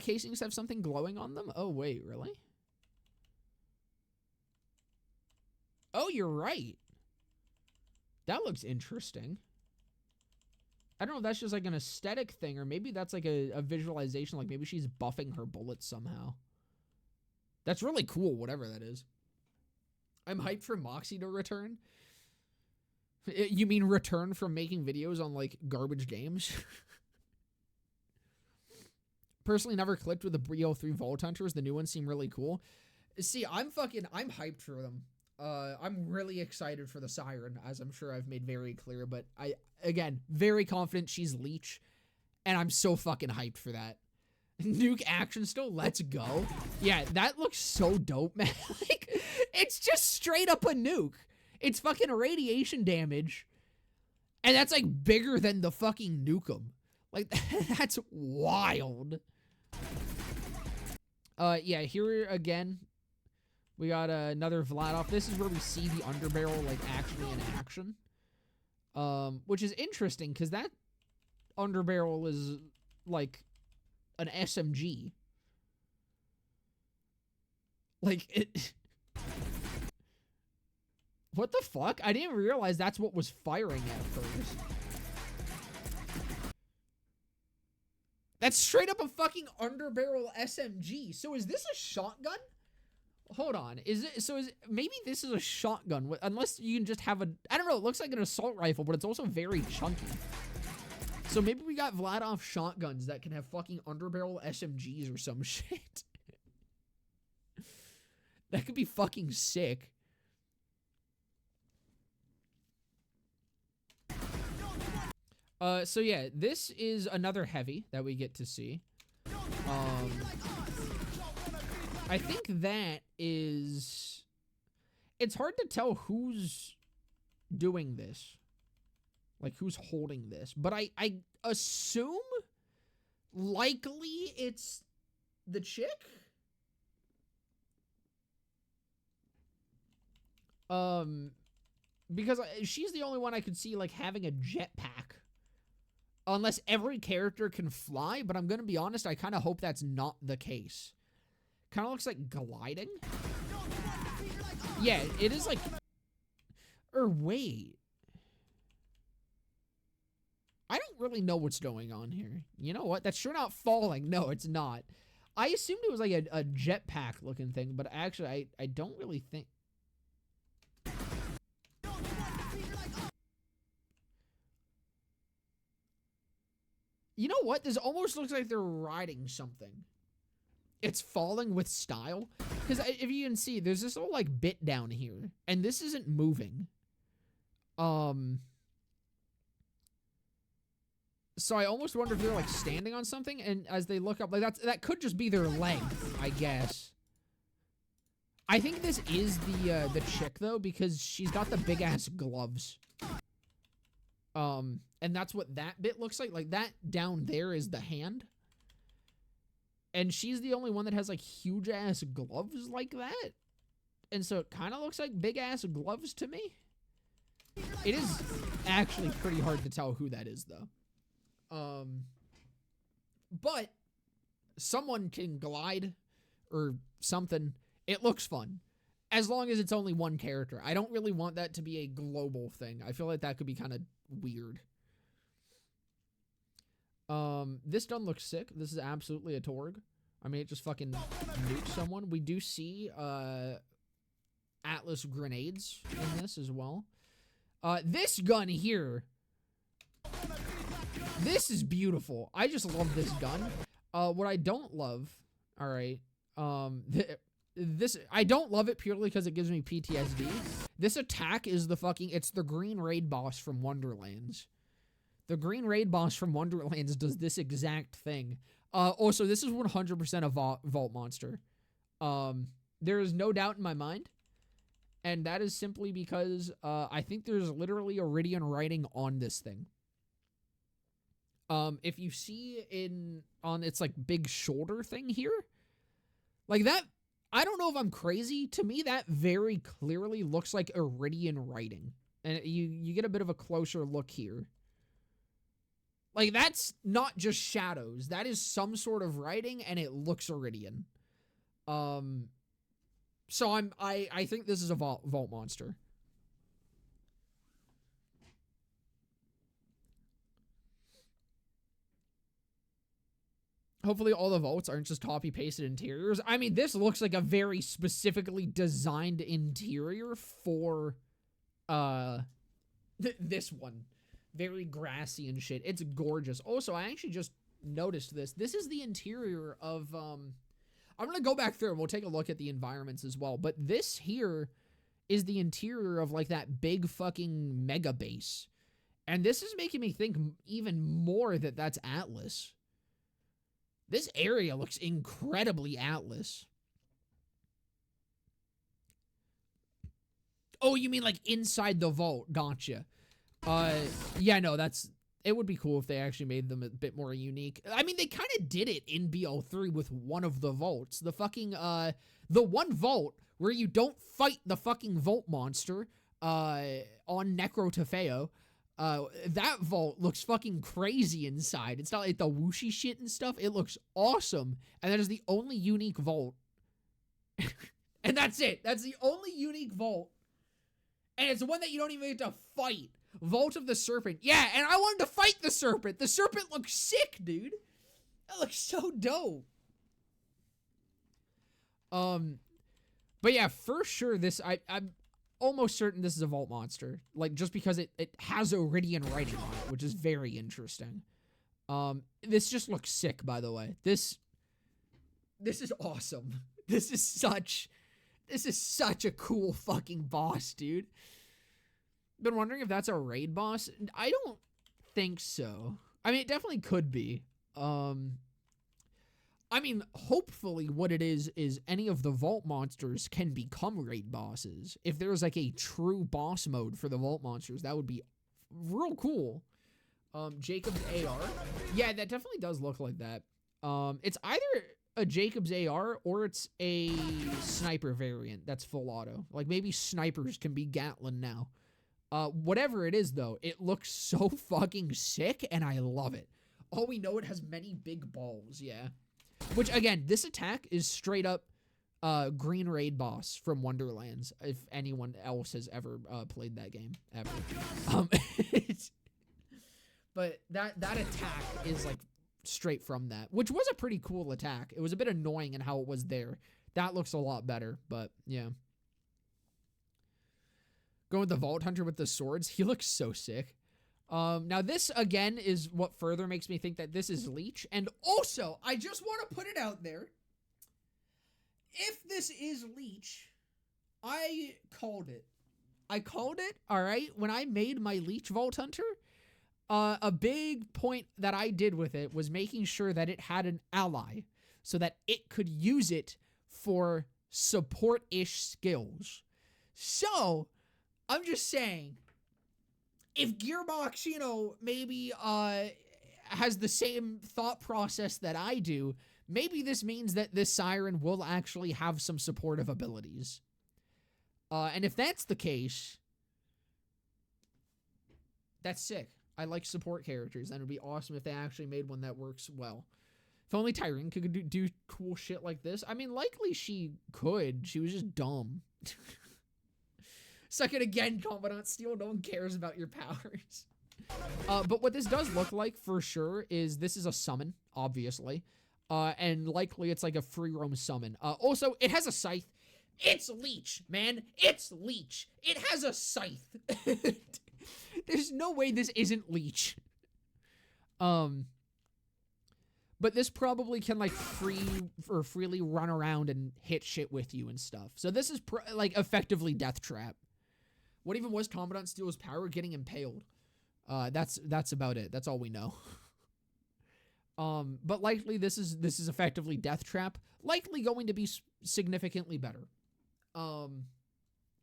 casings have something glowing on them? Oh, wait, really? Oh, you're right. That looks interesting. I don't know if that's just like an aesthetic thing, or maybe that's like a visualization, like maybe she's buffing her bullets somehow. That's really cool, whatever that is. I'm hyped for Moxie to return. You mean return from making videos on, like, garbage games? Personally never clicked with the Brio 3 Vault Hunters. The new ones seem really cool. See, I'm hyped for them. I'm really excited for the Siren, as I'm sure I've made very clear. But again, very confident she's Leech. And I'm so fucking hyped for that. Nuke action still, let's go. Yeah, that looks so dope, man. Like, it's just straight up a nuke. It's fucking radiation damage. And that's like bigger than the fucking Nukem. Like, that's wild. Yeah, here again, we got another Vladov. This is where we see the underbarrel, like, actually in action. Which is interesting, because that underbarrel is, like, an SMG. Like, it... What the fuck? I didn't realize that's what was firing at first. That's straight up a fucking underbarrel SMG. So is this a shotgun? Hold on. Maybe this is a shotgun, unless you can just have I don't know, it looks like an assault rifle, but it's also very chunky. So maybe we got Vladov shotguns that can have fucking underbarrel SMGs or some shit. That could be fucking sick. So yeah, this is another heavy that we get to see. I think that is... It's hard to tell who's doing this. Like, who's holding this. But I assume likely it's the chick? Because she's the only one I could see, like, having a jetpack. Unless every character can fly, but I'm gonna be honest, I kind of hope that's not the case. Kind of looks like gliding. Yeah, it is like... Or wait. I don't really know what's going on here. You know what? That's sure not falling. No, it's not. I assumed it was like a jetpack looking thing, but actually I don't really think... You know what? This almost looks like they're riding something. It's falling with style. Because if you can see, there's this little, like, bit down here. And this isn't moving. So I almost wonder if they're, like, standing on something. And as they look up, like, that could just be their leg, I guess. I think this is the chick, though, because she's got the big-ass gloves. And that's what that bit looks like. Like, that down there is the hand. And she's the only one that has, like, huge-ass gloves like that. And so it kind of looks like big-ass gloves to me. It is actually pretty hard to tell who that is, though. But someone can glide or something. It looks fun. As long as it's only one character. I don't really want that to be a global thing. I feel like that could be kind of weird. This gun looks sick. This is absolutely a Torg. I mean, it just fucking nukes someone. We do see, Atlas grenades in this as well. This gun here, this is beautiful. I just love this gun. What I don't love, all right, I don't love it purely because it gives me PTSD. This attack is it's the green raid boss from Wonderlands. The green raid boss from Wonderlands does this exact thing. Also, this is 100% a vault monster. There is no doubt in my mind. And that is simply because I think there's literally Iridian writing on this thing. If you see on its like big shoulder thing here, like that, I don't know if I'm crazy. To me, that very clearly looks like Iridian writing. And you get a bit of a closer look here. Like, that's not just shadows. That is some sort of writing, and it looks Iridian. So I think this is a vault monster. Hopefully all the vaults aren't just copy-pasted interiors. I mean, this looks like a very specifically designed interior for this one. Very grassy and shit. It's gorgeous. Also, I actually just noticed this. This is the interior of... I'm going to go back through and we'll take a look at the environments as well. But this here is the interior of, like, that big fucking mega base. And this is making me think even more that that's Atlas. This area looks incredibly Atlas. Oh, you mean like inside the vault? Gotcha. Yeah, no, it would be cool if they actually made them a bit more unique. I mean, they kind of did it in BO3 with one of the vaults. The fucking, the one vault where you don't fight the fucking vault monster, on Necrotafeo. That vault looks fucking crazy inside. It's not like the whooshy shit and stuff. It looks awesome. And that is the only unique vault. And that's it. That's the only unique vault. And it's the one that you don't even get to fight. Vault of the Serpent. Yeah, and I wanted to fight the Serpent. The Serpent looks sick, dude. That looks so dope. But yeah, for sure, I'm almost certain this is a vault monster. Like, just because it has Iridian writing on it, which is very interesting. This just looks sick, by the way. This is awesome. This is such a cool fucking boss, dude. Been wondering if that's a raid boss. I don't think so. I mean, it definitely could be. I mean, hopefully what it is any of the vault monsters can become raid bosses. If there's like a true boss mode for the vault monsters, that would be real cool. Jacob's AR. Yeah, that definitely does look like that. It's either a Jacob's AR or it's a sniper variant that's full auto. Like, maybe snipers can be Gatlin now. Whatever it is, though, it looks so fucking sick, and I love it. Oh, we know it has many big balls, yeah. Which, again, this attack is straight up Green Raid boss from Wonderlands, if anyone else has ever played that game, ever. But that attack is, like, straight from that, which was a pretty cool attack. It was a bit annoying in how it was there. That looks a lot better, but, yeah. Going with the Vault Hunter with the swords. He looks so sick. Now, this, again, is what further makes me think that this is Leech. And also, I just want to put it out there. If this is Leech, I called it. I called it, all right? When I made my Leech Vault Hunter, a big point that I did with it was making sure that it had an ally so that it could use it for support-ish skills. So... I'm just saying, if Gearbox, you know, maybe has the same thought process that I do, maybe this means that this Siren will actually have some supportive abilities. And if that's the case, that's sick. I like support characters, and it would be awesome if they actually made one that works well. If only Tyrene could do cool shit like this. I mean, likely she could. She was just dumb. Suck it again, Commandant Steel. No one cares about your powers. But what this does look like for sure is this is a summon, obviously. And likely it's like a free roam summon. Also, it has a scythe. It's Leech, man. It's Leech. It has a scythe. There's no way this isn't Leech. But this probably can like freely run around and hit shit with you and stuff. So this is like effectively Death Trap. What even was Commandant Steel's power? Getting impaled. That's about it. That's all we know. But likely this is effectively Death Trap. Likely going to be significantly better.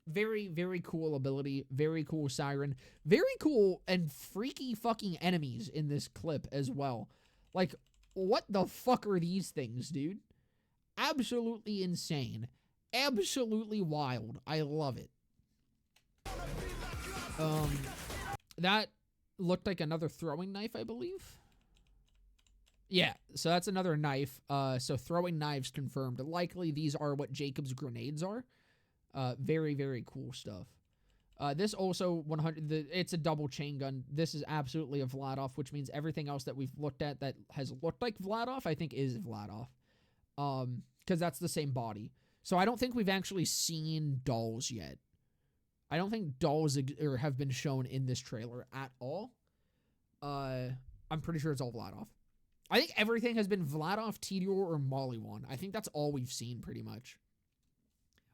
Very, very cool ability. Very cool Siren. Very cool and freaky fucking enemies in this clip as well. Like, what the fuck are these things, dude? Absolutely insane. Absolutely wild. I love it. That looked like another throwing knife, I believe. Yeah, so that's another knife. So throwing knives confirmed. Likely these are what Jacob's grenades are. Very, very cool stuff. This also 100. It's a double chain gun. This is absolutely a Vladoff, which means everything else that we've looked at that has looked like Vladoff, I think is Vladoff. Because that's the same body. So I don't think we've actually seen dolls yet. I don't think dolls have been shown in this trailer at all. I'm pretty sure it's all Vladoff. I think everything has been Vladoff, Tedior, or Maliwan. I think that's all we've seen pretty much.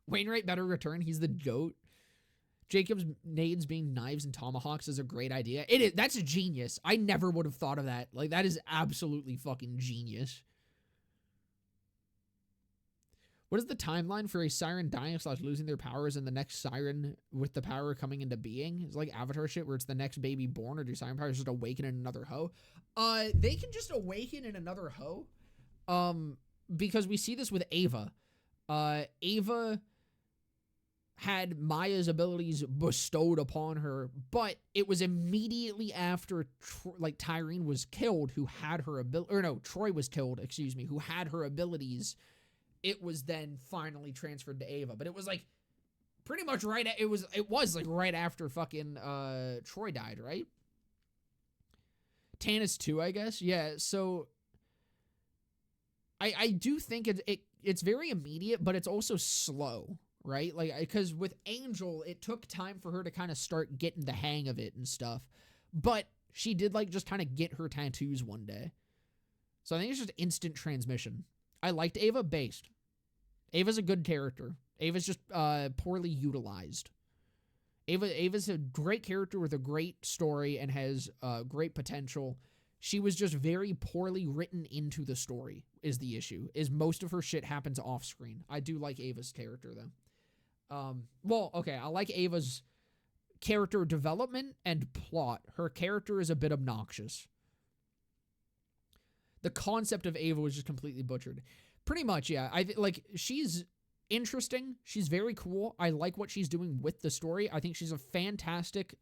Wainwright better return. He's the GOAT. Jacob's nades being knives and tomahawks is a great idea. It is. That's a genius. I never would have thought of that. Like, that is absolutely fucking genius. What is the timeline for a siren dying / losing their powers and the next siren with the power coming into being? It's like Avatar shit where it's the next baby born, or do siren powers just awaken in another hoe? They can just awaken in another hoe. Because we see this with Ava. Ava had Maya's abilities bestowed upon her, but it was immediately after Tyrene was killed, who had her ability, or no, Troy was killed, excuse me, who had her abilities. It was then finally transferred to Ava, but it was like pretty much right. It was like right after fucking Troy died, right? Tannis too, I guess. Yeah. So I do think it's very immediate, but it's also slow, right? Like, because with Angel, it took time for her to kind of start getting the hang of it and stuff, but she did like just kind of get her tattoos one day. So I think it's just instant transmission. I liked Ava based. Ava's a good character. Ava's just poorly utilized. Ava's a great character with a great story and has great potential. She was just very poorly written into the story is the issue. Is most of her shit happens off screen. I do like Ava's character though. Well, okay, I like Ava's character development and plot. Her character is a bit obnoxious. The concept of Ava was just completely butchered. Pretty much, yeah. She's interesting. She's very cool. I like what she's doing with the story. I think she's a fantastic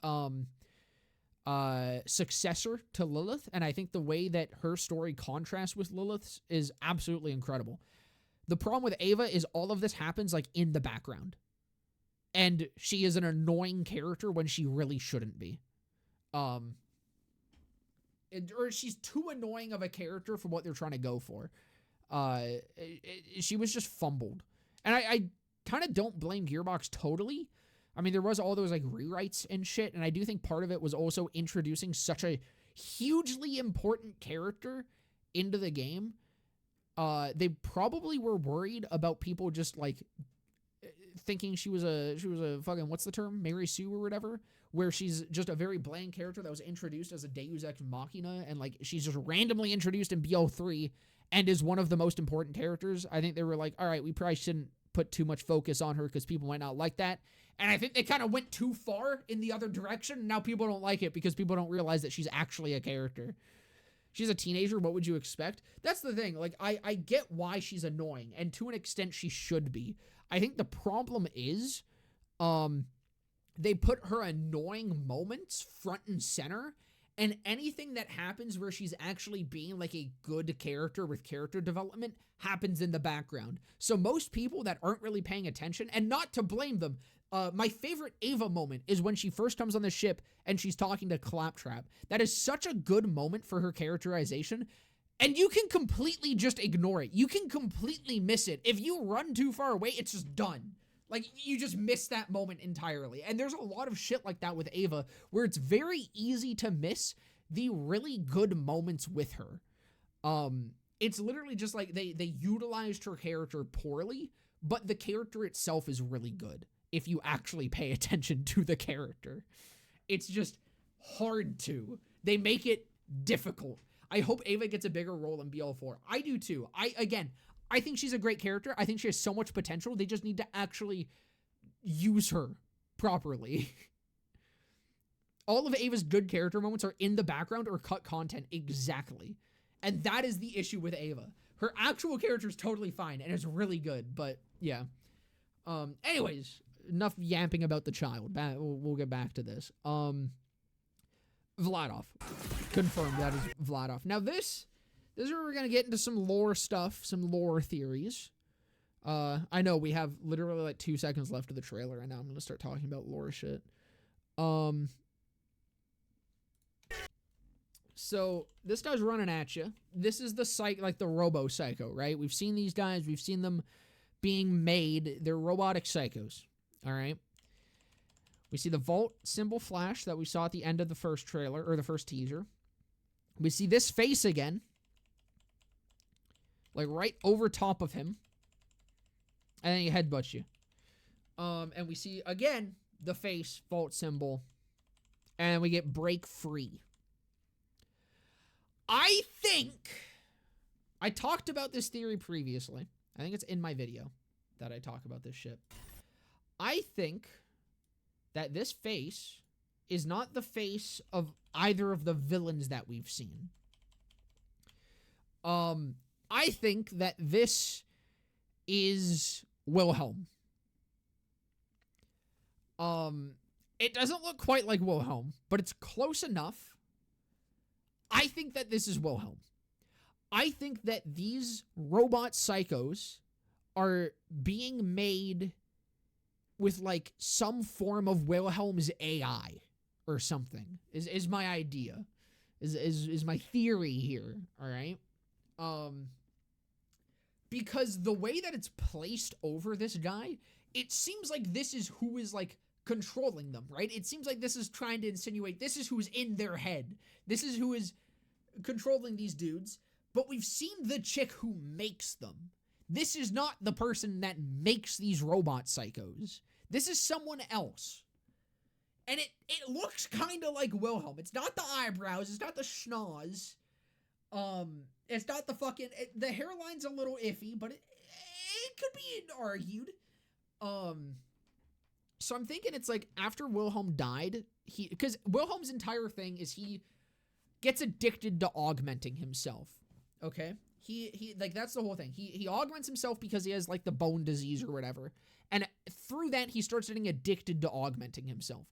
successor to Lilith, and I think the way that her story contrasts with Lilith's is absolutely incredible. The problem with Ava is all of this happens like in the background, and she is an annoying character when she really shouldn't be. Or she's too annoying of a character for what they're trying to go for. She was just fumbled. And I kind of don't blame Gearbox totally. I mean, there was all those like rewrites and shit, and I do think part of it was also introducing such a hugely important character into the game. They probably were worried about people just like thinking she was a fucking, what's the term? Mary Sue or whatever, where she's just a very bland character that was introduced as a Deus Ex Machina, and like she's just randomly introduced in BO3 and is one of the most important characters. I think they were like, all right, we probably shouldn't put too much focus on her because people might not like that. And I think they kind of went too far in the other direction. Now people don't like it because people don't realize that she's actually a character. She's a teenager. What would you expect? That's the thing. Like, I get why she's annoying, and to an extent she should be. I think the problem is they put her annoying moments front and center, and anything that happens where she's actually being like a good character with character development happens in the background. So most people that aren't really paying attention, and not to blame them, My favorite Ava moment is when she first comes on the ship and she's talking to Claptrap. That is such a good moment for her characterization, and you can completely just ignore it. You can completely miss it. If you run too far away, it's just done. Like, you just miss that moment entirely. And there's a lot of shit like that with Ava, where it's very easy to miss the really good moments with her. It's literally just like they utilized her character poorly, but the character itself is really good if you actually pay attention to the character. It's just hard to. They make it difficult. I hope Ava gets a bigger role in BL4. I do too. I think she's a great character. I think she has so much potential. They just need to actually use her properly. All of Ava's good character moments are in the background or cut content exactly. And that is the issue with Ava. Her actual character is totally fine and it's really good, but yeah. Anyways, enough yapping about the child. We'll get back to this. Vladov. Confirmed that is Vladov. Now this is where we're going to get into some lore stuff, some lore theories. I know we have literally like 2 seconds left of the trailer, and now I'm going to start talking about lore shit. So this guy's running at you. This is the the Robo Psycho, right? We've seen these guys. We've seen them being made. They're robotic psychos, all right? We see the Vault symbol flash that we saw at the end of the first trailer, or the first teaser. We see this face again. Like right over top of him. And then he headbutts you. And we see, again, the face, Vault symbol. And we get break free. I think... I talked about this theory previously. I think it's in my video that I talk about this shit. I think that this face is not the face of either of the villains that we've seen. I think that this is Wilhelm. It doesn't look quite like Wilhelm, but it's close enough. I think that this is Wilhelm. I think that these robot psychos are being made with like some form of Wilhelm's AI or something is my idea, is my theory here. All right. Because the way that it's placed over this guy, it seems like this is who is like controlling them, right? It seems like this is trying to insinuate this is who's in their head. This is who is controlling these dudes. But we've seen the chick who makes them. This is not the person that makes these robot psychos. This is someone else. And it looks kind of like Wilhelm. It's not the eyebrows. It's not the schnoz. It's not the fucking... the hairline's a little iffy, but it could be argued. So I'm thinking it's like after Wilhelm died, because Wilhelm's entire thing is he gets addicted to augmenting himself. Okay? He like, that's the whole thing. He augments himself because he has like the bone disease or whatever. And through that, he starts getting addicted to augmenting himself.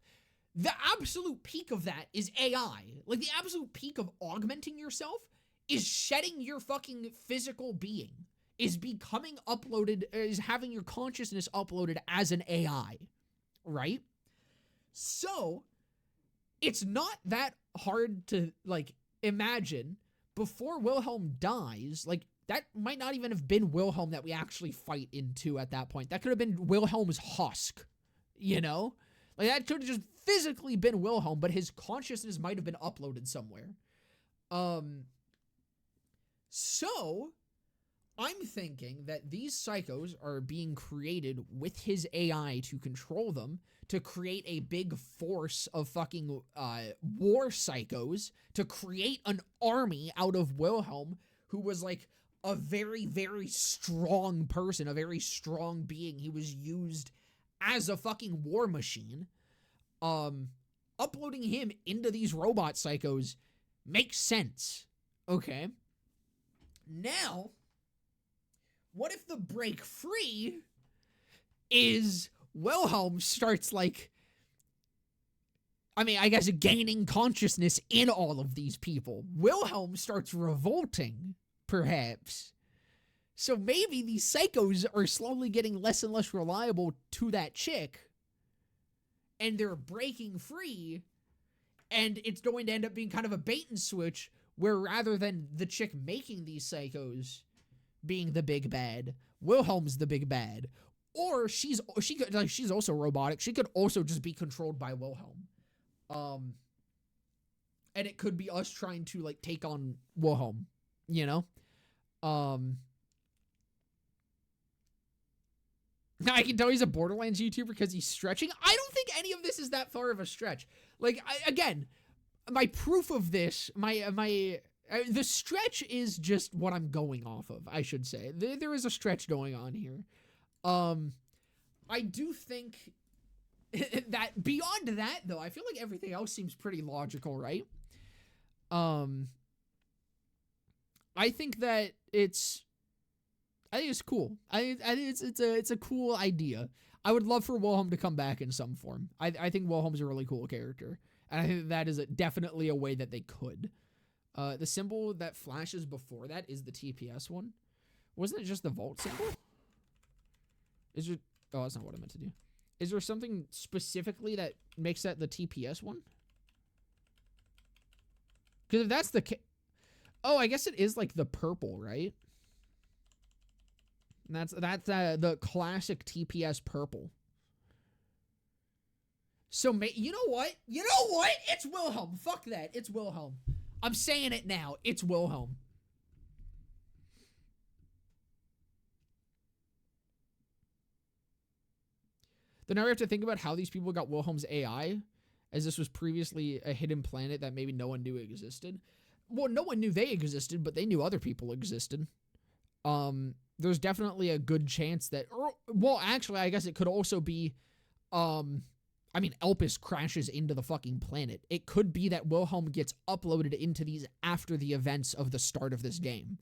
The absolute peak of that is AI. Like, the absolute peak of augmenting yourself is shedding your fucking physical being. Is becoming uploaded, is having your consciousness uploaded as an AI. Right? So, it's not that hard to, like, imagine before Wilhelm dies, like, that might not even have been Wilhelm that we actually fight into at that point. That could have been Wilhelm's husk, you know? Like, that could have just physically been Wilhelm, but his consciousness might have been uploaded somewhere. So, I'm thinking that these psychos are being created with his AI to control them, to create a big force of fucking war psychos, to create an army out of Wilhelm, who was like a very, very strong person, a very strong being. He was used as a fucking war machine. Uploading him into these robot psychos makes sense. Okay. Now, what if the break free is Wilhelm starts, like, I mean, I guess gaining consciousness in all of these people. Wilhelm starts revolting, perhaps. So maybe these psychos are slowly getting less and less reliable to that chick. and they're breaking free, and it's going to end up being kind of a bait and switch where rather than the chick making these psychos being the big bad, Wilhelm's the big bad, or she's also robotic. She could also just be controlled by Wilhelm. And it could be us trying to like take on Wilhelm, you know? Now I can tell he's a Borderlands YouTuber because he's stretching. I don't think any of this is that far of a stretch. Like, again, my proof of this, the stretch is just what I'm going off of, I should say. There is a stretch going on here. I do think that beyond that, though, I feel like everything else seems pretty logical, right? I think that it's cool. I think it's a cool idea. I would love for Wilhelm to come back in some form. I think Wilhelm's a really cool character, and I think that is definitely a way that they could. The symbol that flashes before that is the TPS one. Wasn't it just the vault symbol? Is there? Oh, that's not what I meant to do. Is there something specifically that makes that the TPS one? Because if that's the oh, I guess it is like the purple, right? And that's the classic TPS purple. So, you know what? You know what? It's Wilhelm. Fuck that. It's Wilhelm. I'm saying it now. It's Wilhelm. Then now we have to think about how these people got Wilhelm's AI, as this was previously a hidden planet that maybe no one knew existed. Well, no one knew they existed, but they knew other people existed. There's definitely a good chance that, well, actually, I guess it could also be, I mean, Elpis crashes into the fucking planet. It could be that Wilhelm gets uploaded into these after the events of the start of this game.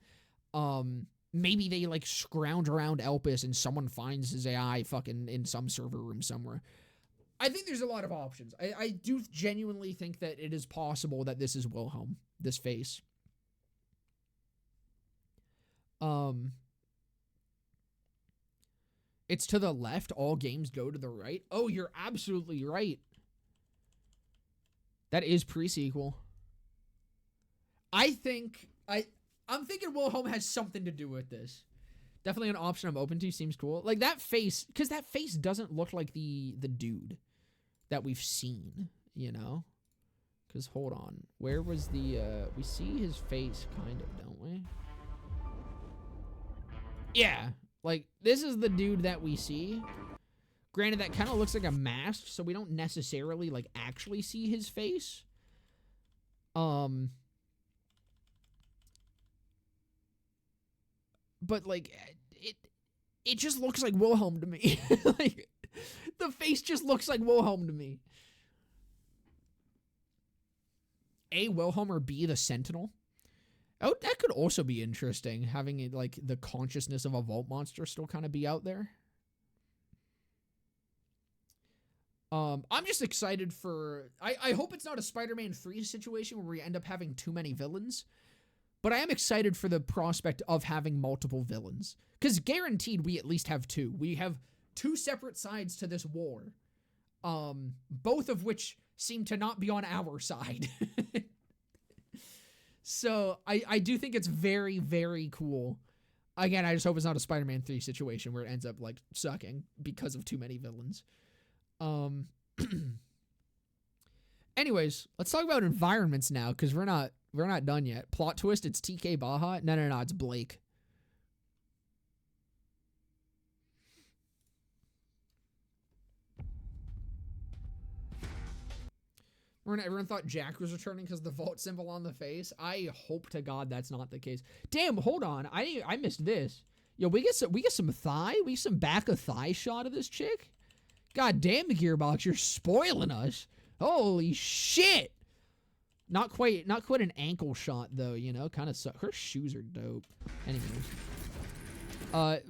Maybe they, like, scrounge around Elpis and someone finds his AI fucking in some server room somewhere. I think there's a lot of options. I do genuinely think that it is possible that this is Wilhelm, this face. It's to the left. All games go to the right. Oh, you're absolutely right. That is pre-sequel. I'm thinking Wilhelm has something to do with this. Definitely an option I'm open to. Seems cool. Like that face, because that face doesn't look like the dude that we've seen, you know? Because hold on. Where was the, we see his face kind of, don't we? Yeah. Like, this is the dude that we see. Granted, that kind of looks like a mask, so we don't necessarily, like, actually see his face. But, like, it just looks like Wilhelm to me. Like, the face just looks like Wilhelm to me. A, Wilhelm, or B, the Sentinel. Oh, that could also be interesting, having it, like, the consciousness of a vault monster still kind of be out there. I'm just excited for... I hope it's not a Spider-Man 3 situation where we end up having too many villains. But I am excited for the prospect of having multiple villains. Because guaranteed we at least have two. We have two separate sides to this war. Both of which seem to not be on our side. So, I do think it's very, very cool. Again, I just hope it's not a Spider-Man 3 situation where it ends up, like, sucking because of too many villains. Anyways, let's talk about environments now, because we're not done yet. Plot twist, it's TK Baja. No, it's Blake. Everyone thought Jack was returning because of the vault symbol on the face. I hope to God that's not the case. Damn, hold on. I missed this. Yo, we get some thigh. We get some back of thigh shot of this chick. God damn, Gearbox, you're spoiling us. Holy shit. Not quite an ankle shot though, you know, kind of her shoes are dope. Anyways.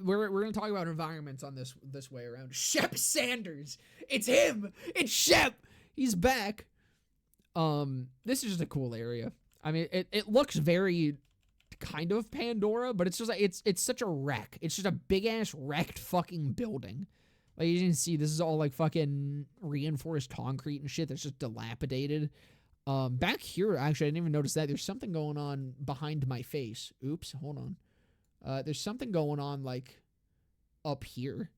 We're gonna talk about environments on this way around. Shep Sanders. It's him. It's Shep. He's back. This is just a cool area. I mean, it looks very kind of Pandora, but it's just like it's such a wreck. It's just a big ass wrecked fucking building. Like, you can see this is all, like, fucking reinforced concrete and shit that's just dilapidated. Back here, actually, I didn't even notice that. There's something going on behind my face. Oops, hold on. There's something going on, like, up here.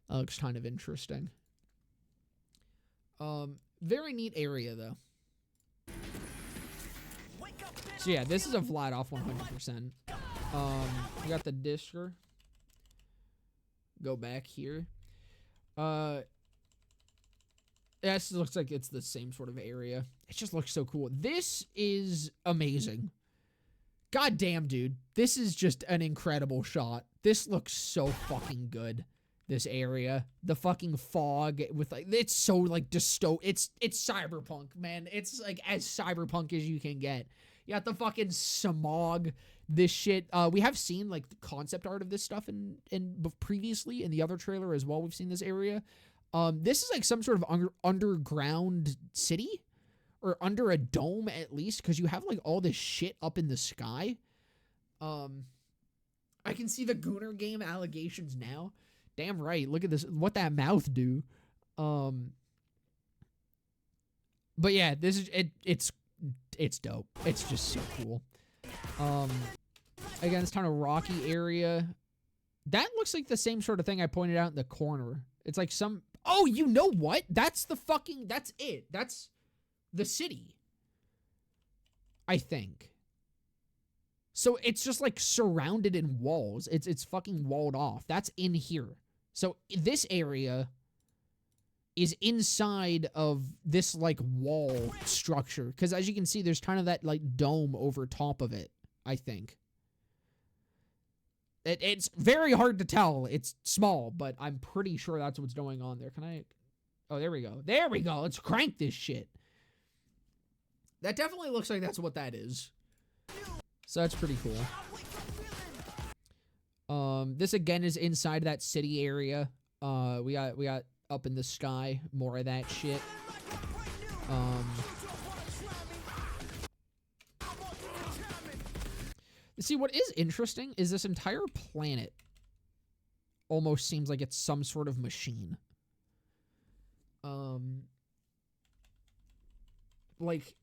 Looks kind of interesting. Very neat area, though. So, yeah, this is a flat off 100%. We got the Disker. Go back here. This looks like it's the same sort of area. It just looks so cool. This is amazing. God damn, dude. This is just an incredible shot. This looks so fucking good. This area. The fucking fog with, like, it's so, like, it's cyberpunk, man. It's, like, as cyberpunk as you can get. You got the fucking smog, this shit. We have seen, like, the concept art of this stuff in previously in the other trailer as well. We've seen this area. This is like some sort of underground city, or under a dome at least, because you have, like, all this shit up in the sky. I can see the Gooner game allegations now. Damn right. Look at this. What that mouth do. But yeah, this is it's dope. It's just so cool. Again, it's kind of rocky area. That looks like the same sort of thing I pointed out in the corner. It's like some... Oh, you know what? That's it. That's the city. I think. So it's just, like, surrounded in walls. It's fucking walled off. That's in here. So this area is inside of this, like, wall structure. Because as you can see, there's kind of that, like, dome over top of it, I think. It's very hard to tell. It's small, but I'm pretty sure that's what's going on there. Can I... Oh, there we go. There we go. Let's crank this shit. That definitely looks like that's what that is. So that's pretty cool. This again is inside that city area. We got up in the sky, more of that shit. See, what is interesting is this entire planet almost seems like it's some sort of machine. Like,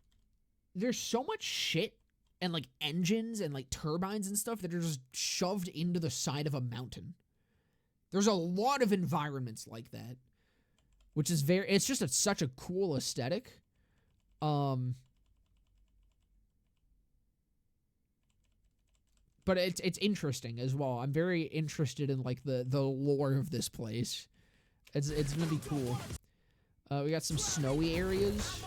there's so much shit and, like, engines and, like, turbines and stuff that are just shoved into the side of a mountain. There's a lot of environments like that, which is it's just such a cool aesthetic. But it's interesting as well. I'm very interested in, like, the lore of this place. It's gonna be cool. We got some snowy areas.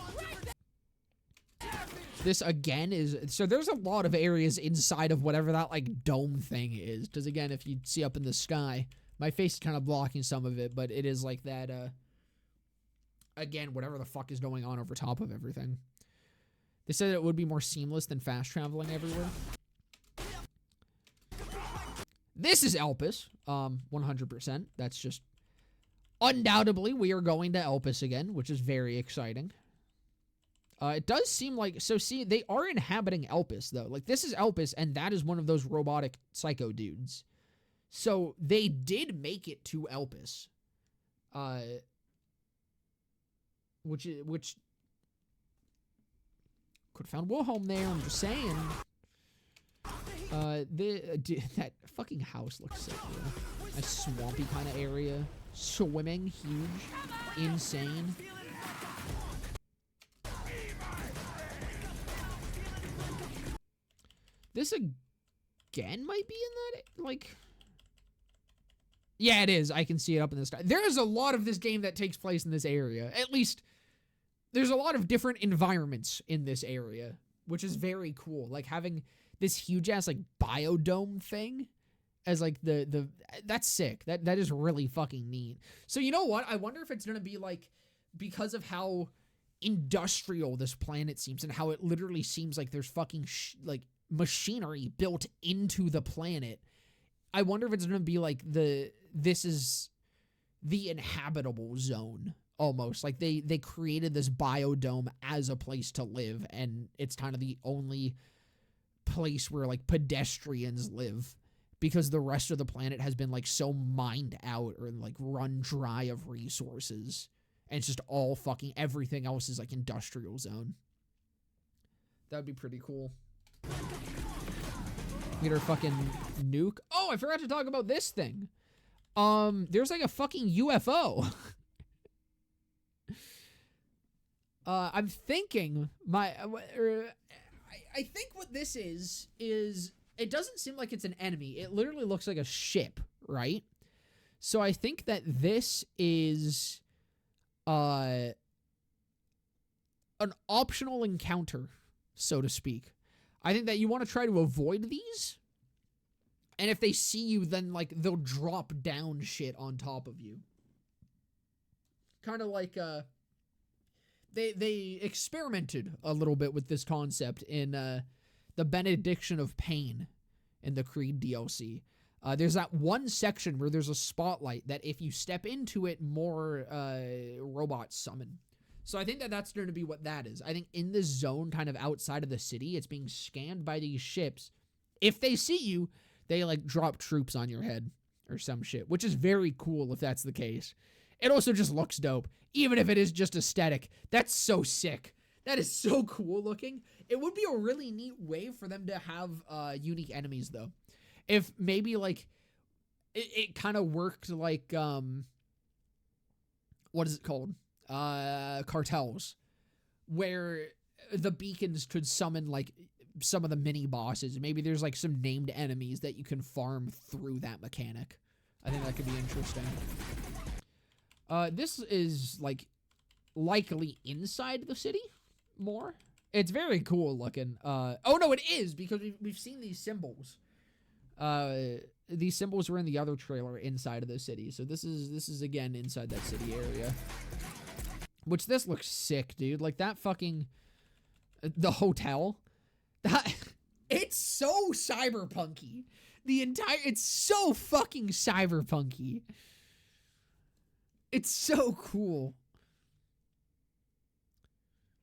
This again is... So there's a lot of areas inside of whatever that, like, dome thing is. Because again, if you see up in the sky, my face is kind of blocking some of it, but it is like that, again, whatever the fuck is going on over top of everything. They said it would be more seamless than fast traveling everywhere. This is Elpis, 100%. That's just... Undoubtedly, we are going to Elpis again, which is very exciting. It does seem like... So, see, they are inhabiting Elpis, though. Like, this is Elpis, and that is one of those robotic psycho dudes. So, they did make it to Elpis. Which... Could have found Wilhelm there, I'm just saying. That fucking house looks so cool. A swampy kind of area. Swimming, huge. Insane. This again might be in that, like... Yeah, it is. I can see it up in the sky. There's a lot of this game that takes place in this area. At least, there's a lot of different environments in this area, which is very cool. Like, having this huge-ass, like, biodome thing as, like, that's sick. That is really fucking neat. So, you know what? I wonder if it's gonna be, like, because of how industrial this planet seems and how it literally seems like there's fucking, like, machinery built into the planet. I wonder if it's going to be like this is the inhabitable zone almost. Like they created this biodome as a place to live, and it's kind of the only place where, like, pedestrians live. because the rest of the planet has been like so mined out or like run dry of resources. And it's just all fucking everything else is like industrial zone. That'd be pretty cool. Get our fucking nuke. Oh, I forgot to talk about this thing. There's like a fucking UFO. I'm thinking I think what this is it doesn't seem like it's an enemy. It literally looks like a ship, right? So I think that this is an optional encounter, so to speak. I think that you want to try to avoid these. And if they see you, then like they'll drop down shit on top of you. Kind of like they experimented a little bit with this concept in the Benediction of Pain in the Creed DLC. There's that one section where there's a spotlight that if you step into it, more robots summon. So I think that that's going to be what that is. I think in this zone kind of outside of the city, it's being scanned by these ships. If they see you, they like drop troops on your head or some shit, which is very cool if that's the case. It also just looks dope, even if it is just aesthetic. That's so sick. That is so cool looking. It would be a really neat way for them to have unique enemies, though. If maybe like it kind of worked like what is it called? Cartels, where the beacons could summon like some of the mini bosses. Maybe there's like some named enemies that you can farm through that mechanic. I think that could be interesting. This is like likely inside the city more. It's very cool looking. Oh no, it is, because we've seen these symbols. These symbols were in the other trailer inside of the city. So this is again inside that city area. Which this looks sick, dude. Like that fucking the hotel. That it's so cyberpunky. It's so fucking cyberpunky. It's so cool.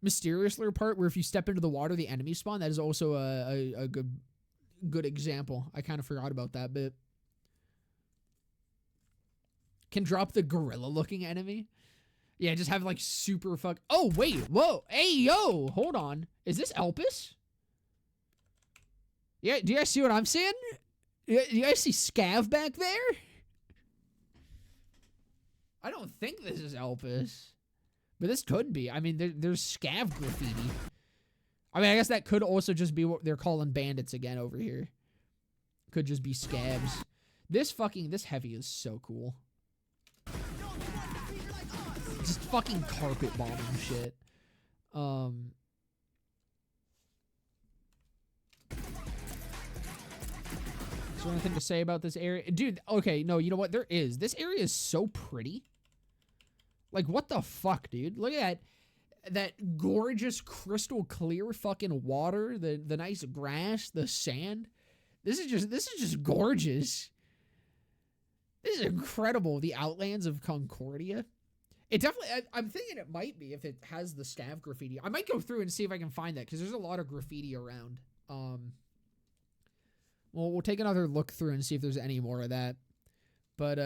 Mysterious Lair part where if you step into the water, the enemies spawn. That is also a good example. I kind of forgot about that bit. Can drop the gorilla looking enemy. Yeah, just have like super fuck. Oh, wait. Whoa. Hey, yo. Hold on. Is this Elpis? Yeah, do you guys see what I'm seeing? Do you guys see Scav back there? I don't think this is Elpis. But this could be. I mean, there's Scav graffiti. I mean, I guess that could also just be what they're calling bandits again over here. Could just be scabs. This heavy is so cool. Just fucking carpet bombing shit. Is there anything to say about this area? Dude, okay, no, you know what? There is. This area is so pretty. Like, what the fuck, dude? Look at that gorgeous crystal clear fucking water, the nice grass, the sand. This is just gorgeous. This is incredible. The Outlands of Concordia. It definitely, I'm thinking it might be if it has the Scav graffiti. I might go through and see if I can find that, because there's a lot of graffiti around. Well, we'll take another look through and see if there's any more of that. But,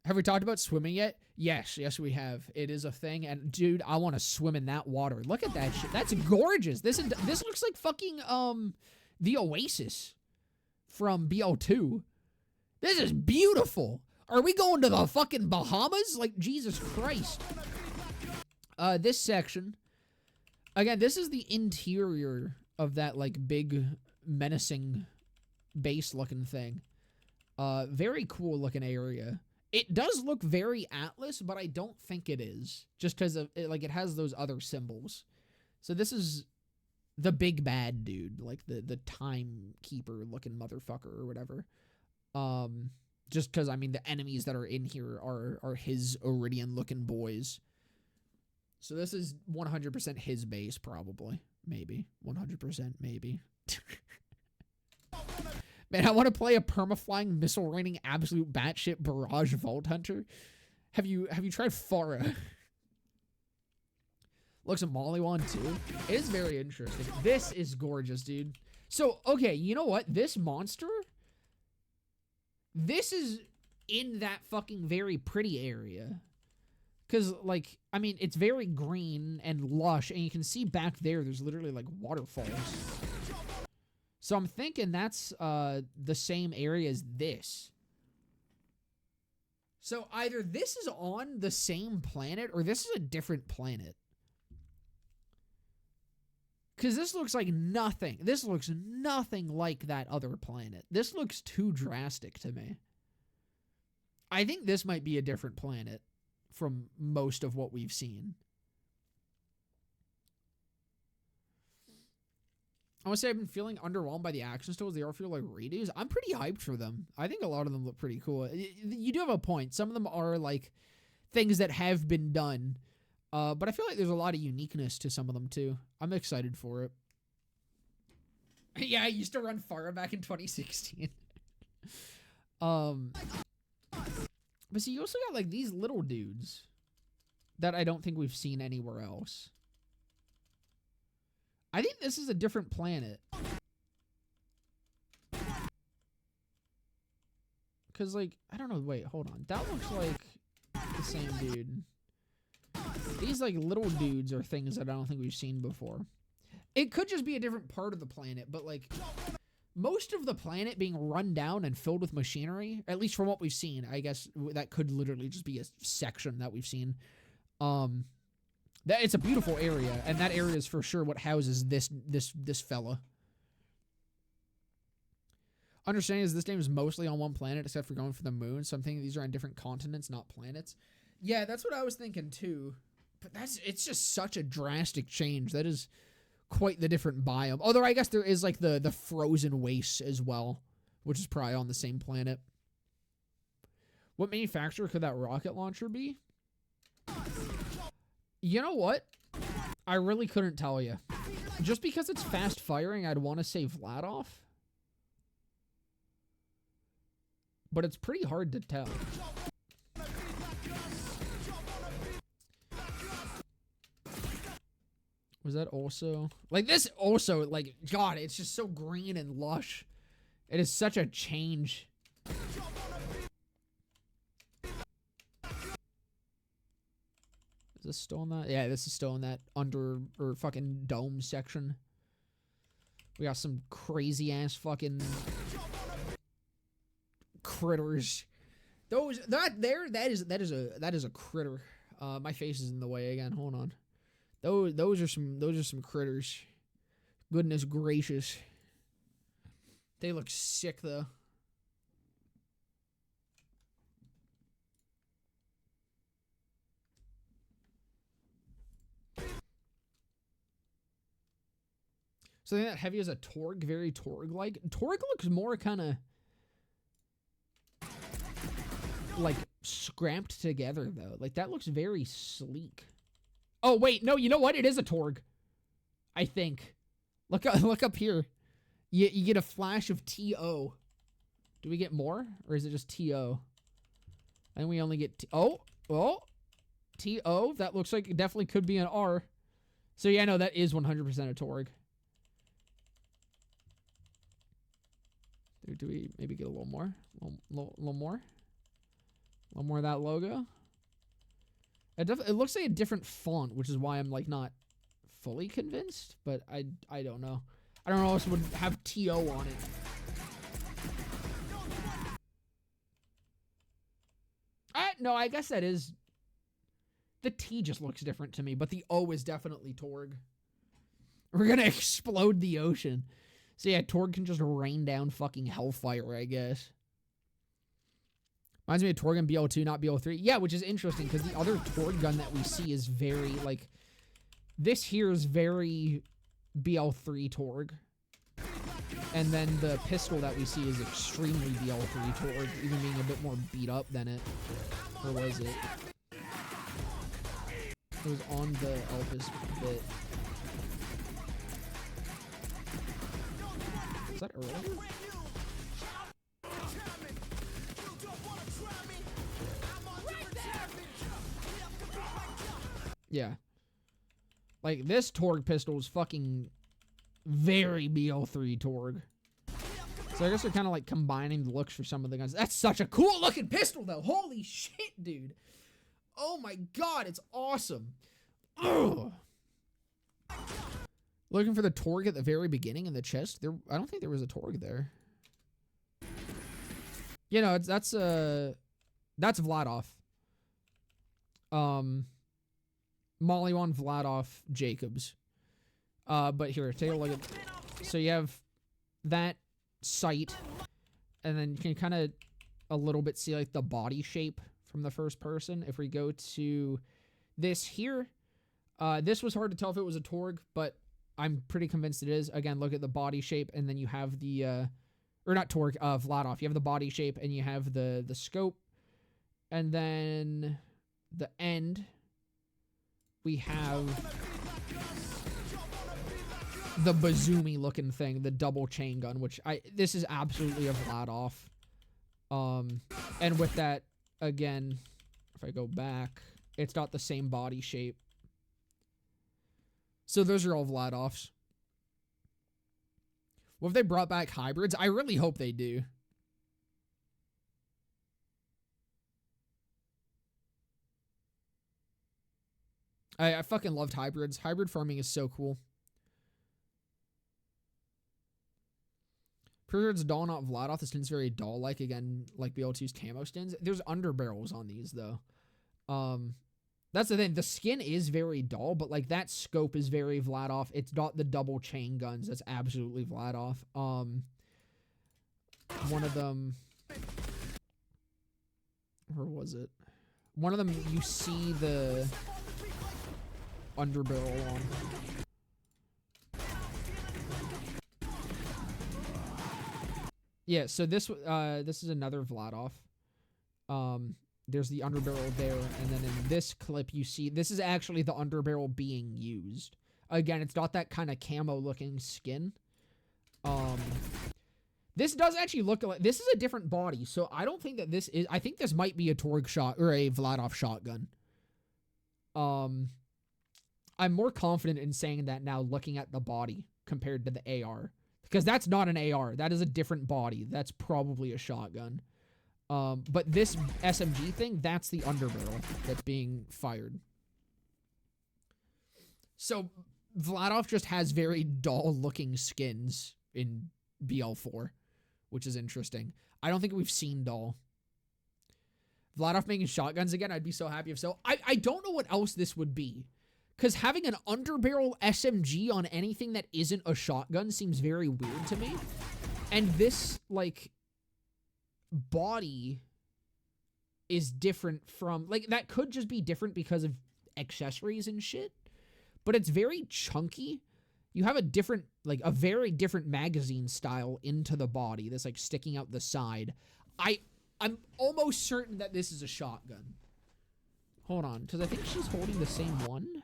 have we talked about swimming yet? Yes, we have. It is a thing, and dude, I want to swim in that water. Look at that shit. That's gorgeous. This looks like fucking, the Oasis from BO2. This is beautiful. Are we going to the fucking Bahamas? Like, Jesus Christ. This section. Again, this is the interior of that, like, big, menacing base-looking thing. Very cool-looking area. It does look very Atlas, but I don't think it is. Just because of it, like, it has those other symbols. So this is the big bad dude. Like, the timekeeper-looking motherfucker or whatever. Just because, I mean, the enemies that are in here are his Iridian-looking boys. So this is 100% his base, probably. Maybe. 100% maybe. Man, I want to play a perma-flying, missile-raining, absolute batshit barrage Vault Hunter. Have you tried Farah? Looks at Mollywan, too. It is very interesting. This is gorgeous, dude. So, okay, you know what? This monster... This is in that fucking very pretty area. Because, like, I mean, it's very green and lush, and you can see back there's literally, like, waterfalls. So I'm thinking that's the same area as this. So either this is on the same planet, or this is a different planet. Because this looks like nothing. This looks nothing like that other planet. This looks too drastic to me. I think this might be a different planet from most of what we've seen. I want to say I've been feeling underwhelmed by the action stills. They all feel like redos. I'm pretty hyped for them. I think a lot of them look pretty cool. You do have a point. Some of them are like things that have been done. But I feel like there's a lot of uniqueness to some of them too. I'm excited for it. Yeah, I used to run Farah back in 2016. But see, you also got like these little dudes that I don't think we've seen anywhere else. I think this is a different planet. Because, like, I don't know. Wait, hold on. That looks like the same dude. These, like, little dudes are things that I don't think we've seen before. It could just be a different part of the planet, but, like, most of the planet being run down and filled with machinery, at least from what we've seen, I guess that could literally just be a section that we've seen. It's a beautiful area, and that area is for sure what houses this fella. Understanding is this game is mostly on one planet, except for going for the moon. So I'm thinking these are on different continents, not planets. Yeah, that's what I was thinking too. But it's just such a drastic change. That is quite the different biome. Although I guess there is like the frozen wastes as well, which is probably on the same planet. What manufacturer could that rocket launcher be? You know what? I really couldn't tell you. Just because it's fast firing, I'd want to say Vladov. But it's pretty hard to tell. Was that also... Like, this also, like, God, it's just so green and lush. It is such a change. Is this still in that? Yeah, this is still in that under or fucking dome section. We got some crazy ass fucking critters. That is a critter. My face is in the way again. Hold on. Those are some critters. Goodness gracious. They look sick though. So I think that heavy is a Torg, very Torg-like. Torg looks more kind of like scramped together though. Like that looks very sleek. Oh wait, no, you know what? It is a Torg. I think. Look up here. You get a flash of TO. Do we get more, or is it just TO? I think we only get TO. That looks like it definitely could be an R. So yeah, no, that is 100% a Torg. Do we maybe get a little more? A little more? A little more of that logo? It looks like a different font, which is why I'm like not fully convinced, but I don't know. I don't know what else would have TO on it. No, I guess that is... The T just looks different to me, but the O is definitely Torg. We're gonna explode the ocean. So yeah, Torg can just rain down fucking hellfire, I guess. Reminds me of Torg in BL2, not BL3. Yeah, which is interesting, because the other Torg gun that we see is very, like... This here is very BL3 Torg. And then the pistol that we see is extremely BL3 Torg, even being a bit more beat up than it. Or was it? It was on the Elpis bit. Is that earlier? Yeah. Like, this Torg pistol is fucking very BL3 Torg. So So I guess they're kind of like combining the looks for some of the guns. That's such a cool looking pistol though. Holy shit, dude. Oh my god, it's awesome. Ugh. Looking for the Torg at the very beginning in the chest. I don't think there was a Torg there. You know, that's Vladov. Mollywan Vladov Jacobs. But here, take a look at. So you have that sight, and then you can kind of a little bit see like the body shape from the first person. If we go to this here, this was hard to tell if it was a Torg, but I'm pretty convinced it is. Again, look at the body shape, and then you have the, or not Torg, Vladov. You have the body shape, and you have the scope, and then the end, we have the Bazoomi looking thing, the double chain gun, which this is absolutely a Vladov. And with that, again, if I go back, it's not the same body shape. So those are all Vladovs. What if they brought back hybrids? I really hope they do. I fucking loved hybrids. Hybrid farming is so cool. Predator's doll, not Vladov. The skin's very doll-like. Again, like BL2's camo skins. There's underbarrels on these, though. That's the thing. The skin is very dull, but like that scope is very Vladov. It's got the double chain guns. That's absolutely Vladov. One of them, where was it? One of them, you see the underbarrel on. Yeah, so this is another Vladov. There's the underbarrel there, and then in this clip you see this is actually the underbarrel being used. Again, it's got that kind of camo looking skin. This does actually look like this is a different body, so I don't think that this is. I think this might be a Torg shot or a Vladov shotgun. I'm more confident in saying that now, looking at the body compared to the AR, because that's not an AR. That is a different body. That's probably a shotgun. But this SMG thing, that's the underbarrel that's being fired. So Vladov just has very dull-looking skins in BL4, which is interesting. I don't think we've seen dull. Vladov making shotguns again, I'd be so happy if so. I don't know what else this would be. Because having an underbarrel SMG on anything that isn't a shotgun seems very weird to me. And this, like, body is different from, like, that could just be different because of accessories and shit. But it's very chunky. You have a different, like, a very different magazine style into the body that's, like, sticking out the side. I'm almost certain that this is a shotgun. Hold on, because I think she's holding the same one.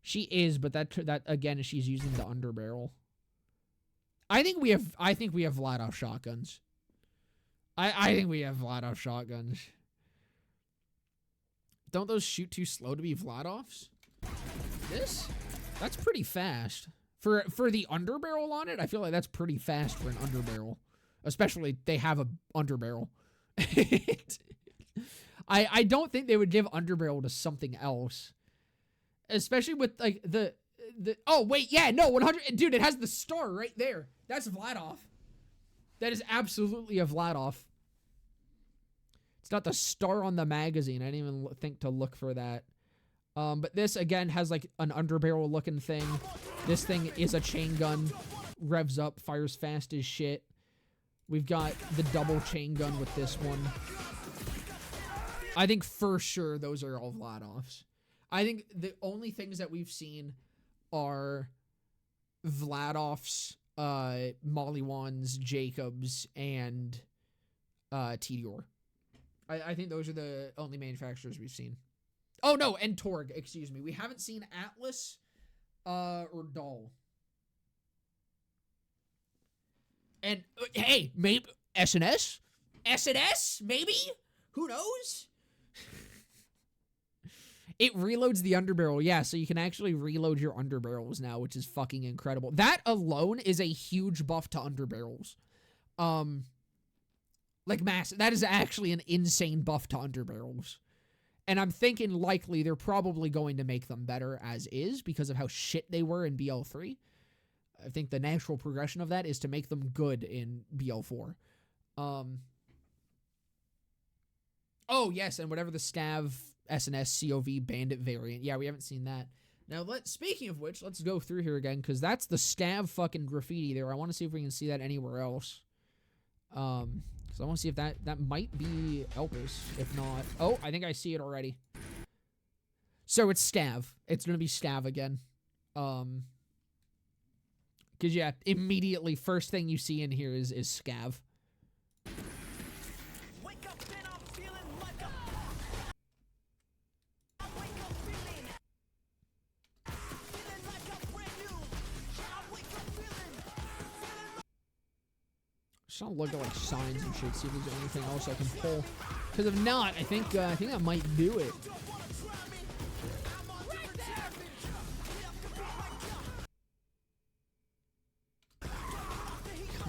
She is, but that again, she's using the underbarrel. I think we have Vladov shotguns. I think we have Vladov shotguns. Don't those shoot too slow to be Vladovs? That's pretty fast. For the underbarrel on it, I feel like that's pretty fast for an underbarrel. Especially they have a underbarrel. I don't think they would give underbarrel to something else. Especially with like the oh wait, yeah, no, 100, dude, it has the star right there. That's Vladov. That is absolutely a Vladov. It's not the star on the magazine. I didn't even think to look for that. But this again has like an underbarrel looking thing. This thing is a chain gun, revs up, fires fast as shit. We've got the double chain gun with this one. I think for sure those are all Vladovs. I think the only things that we've seen are Vladovs, Mollywan's, Jacobs, and Tedior. I think those are the only manufacturers we've seen. Oh, no, and Torg, excuse me. We haven't seen Atlas or Dahl. And, hey, maybe SNS? SNS, maybe? Who knows? It reloads the underbarrel, yeah, so you can actually reload your underbarrels now, which is fucking incredible. That alone is a huge buff to underbarrels. Like, that is actually an insane buff to underbarrels. And I'm thinking likely they're probably going to make them better as is because of how shit they were in BL3. I think the natural progression of that is to make them good in BL4. Oh, yes, and whatever the Stav SNS COV Bandit variant. Yeah, we haven't seen that. Now, speaking of which, let's go through here again, because that's the Stav fucking graffiti there. I want to see if we can see that anywhere else. Because I want to see if that might be Elpis. If not... Oh, I think I see it already. So it's Stav. It's going to be Stav again. Because, yeah, immediately, first thing you see in here is Scav. Just trying to look at like signs and shit, see if there's anything else I can pull. Because if not, I think that might do it.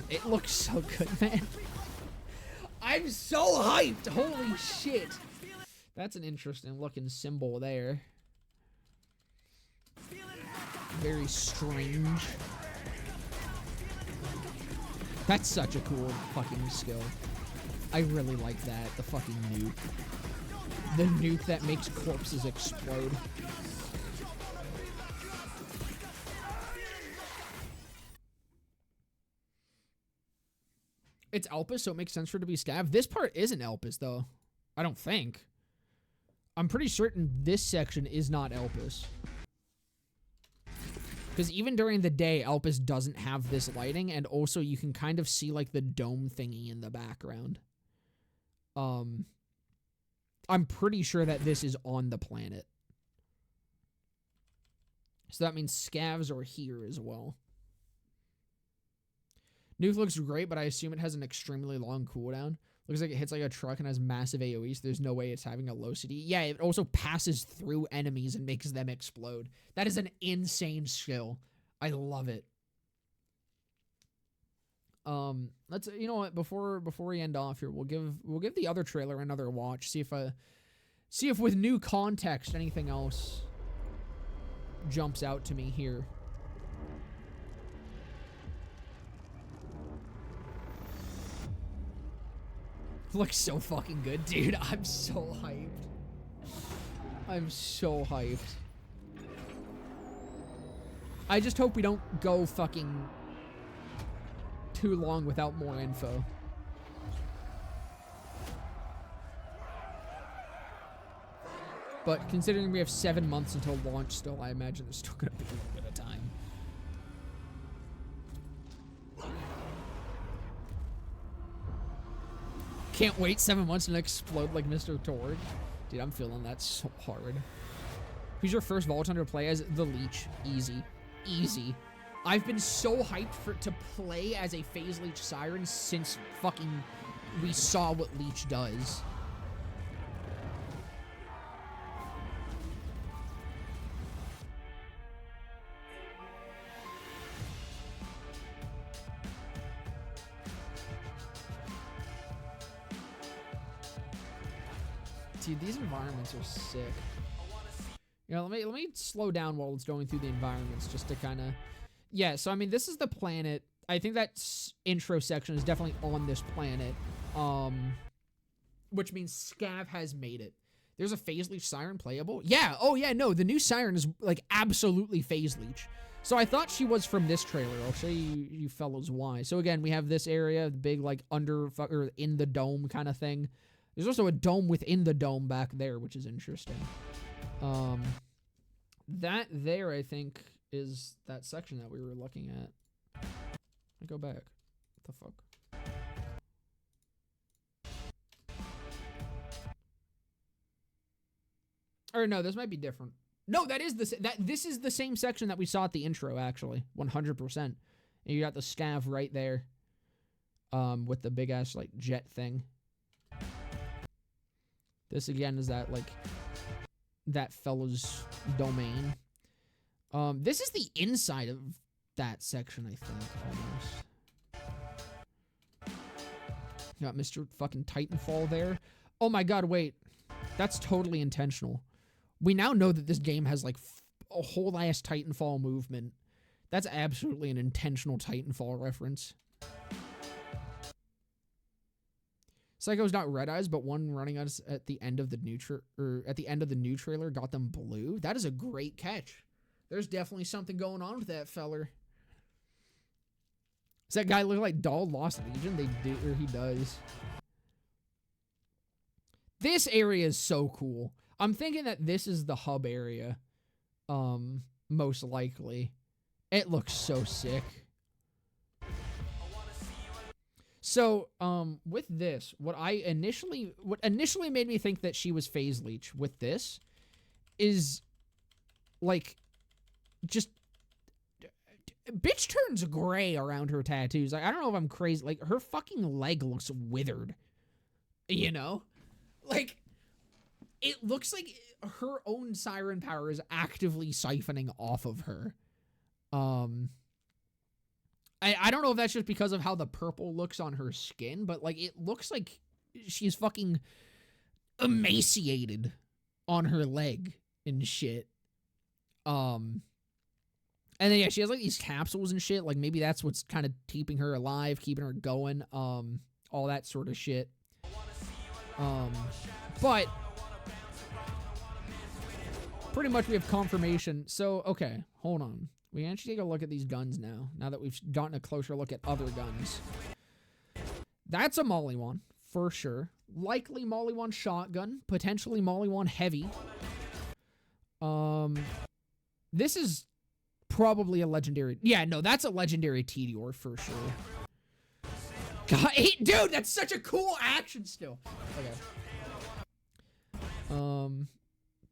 It looks so good, man. I'm so hyped. Holy shit. That's an interesting looking symbol there. Very strange. That's such a cool fucking skill. I really like that. The fucking nuke. The nuke that makes corpses explode. It's Elpis, so it makes sense for it to be Scav. This part isn't Elpis, though. I don't think. I'm pretty certain this section is not Elpis. Because even during the day, Elpis doesn't have this lighting, and also you can kind of see, like, the dome thingy in the background. I'm pretty sure that this is on the planet. So that means Scavs are here as well. Nuke looks great, but I assume it has an extremely long cooldown. Looks like it hits like a truck and has massive AoE, so there's no way it's having a low CD. Yeah, it also passes through enemies and makes them explode. That is an insane skill. I love it. Let's, you know what, before we end off here, we'll give the other trailer another watch, see if with new context anything else jumps out to me here. Looks so fucking good, dude. I'm so hyped. I'm so hyped. I just hope we don't go fucking too long without more info. But considering we have 7 months until launch still, I imagine there's still gonna be a little bit of time. Can't wait 7 months and explode like Mr. Torg. Dude, I'm feeling that so hard. Who's your first Vault Hunter to play as? The Leech. Easy. Easy. I've been so hyped to play as a Phase Leech Siren since fucking we saw what Leech does. Dude, these environments are sick. You know, let me slow down while it's going through the environments just to kind of... Yeah, so I mean, this is the planet. I think that intro section is definitely on this planet. Which means Scav has made it. There's a Phase Leech Siren playable? Yeah, oh yeah, no, the new Siren is like absolutely Phase Leech. So I thought she was from this trailer. I'll show you fellows why. So again, we have this area, the big like or in the dome kind of thing. There's also a dome within the dome back there, which is interesting. That there, I think, is that section that we were looking at. I go back. What the fuck? Or no, this might be different. No, this is the same section that we saw at the intro, actually. 100%. And you got the Scav right there. With the big ass like jet thing. This again is that like that fella's domain. This is the inside of that section, I think, almost. Got Mr. fucking Titanfall there. Oh my god, wait. That's totally intentional. We now know that this game has, like, a whole ass Titanfall movement. That's absolutely an intentional Titanfall reference. Psycho's not red eyes, but one running us at the end of the new trailer got them blue. That is a great catch. There's definitely something going on with that feller. Does that guy look like Doll Lost Legion? They do, or he does. This area is so cool. I'm thinking that this is the hub area. Most likely. It looks so sick. So, with this, what initially made me think that she was Phase Leech with this is, like, just, bitch turns gray around her tattoos. Like, I don't know if I'm crazy. Like, her fucking leg looks withered. You know? Like, it looks like her own siren power is actively siphoning off of her. I don't know if that's just because of how the purple looks on her skin, but, like, it looks like she's fucking emaciated on her leg and shit. And then, yeah, she has, like, these capsules and shit. Like, maybe that's what's kind of keeping her alive, keeping her going, all that sort of shit. But pretty much we have confirmation. So, okay, hold on. We can actually take a look at these guns now that we've gotten a closer look at other guns. That's a Molly-1, for sure. Likely Molly-1 shotgun, potentially Molly-1 heavy. This is probably a legendary... Yeah, no, that's a legendary Tediore, for sure. God, dude, that's such a cool action still. Okay.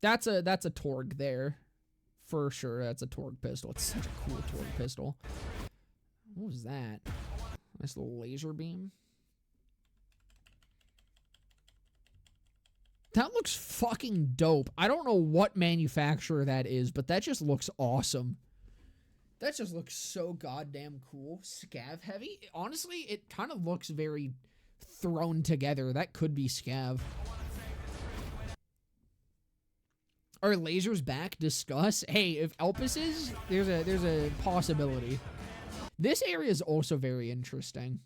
That's a Torg there. For sure, that's a Torg pistol. It's such a cool Torg pistol. What was that? Nice little laser beam. That looks fucking dope. I don't know what manufacturer that is, but that just looks awesome. That just looks so goddamn cool. Scav heavy? Honestly, it kind of looks very thrown together. That could be Scav. Are lasers back? Discuss. Hey, if Elpis is, there's a possibility. This area is also very interesting.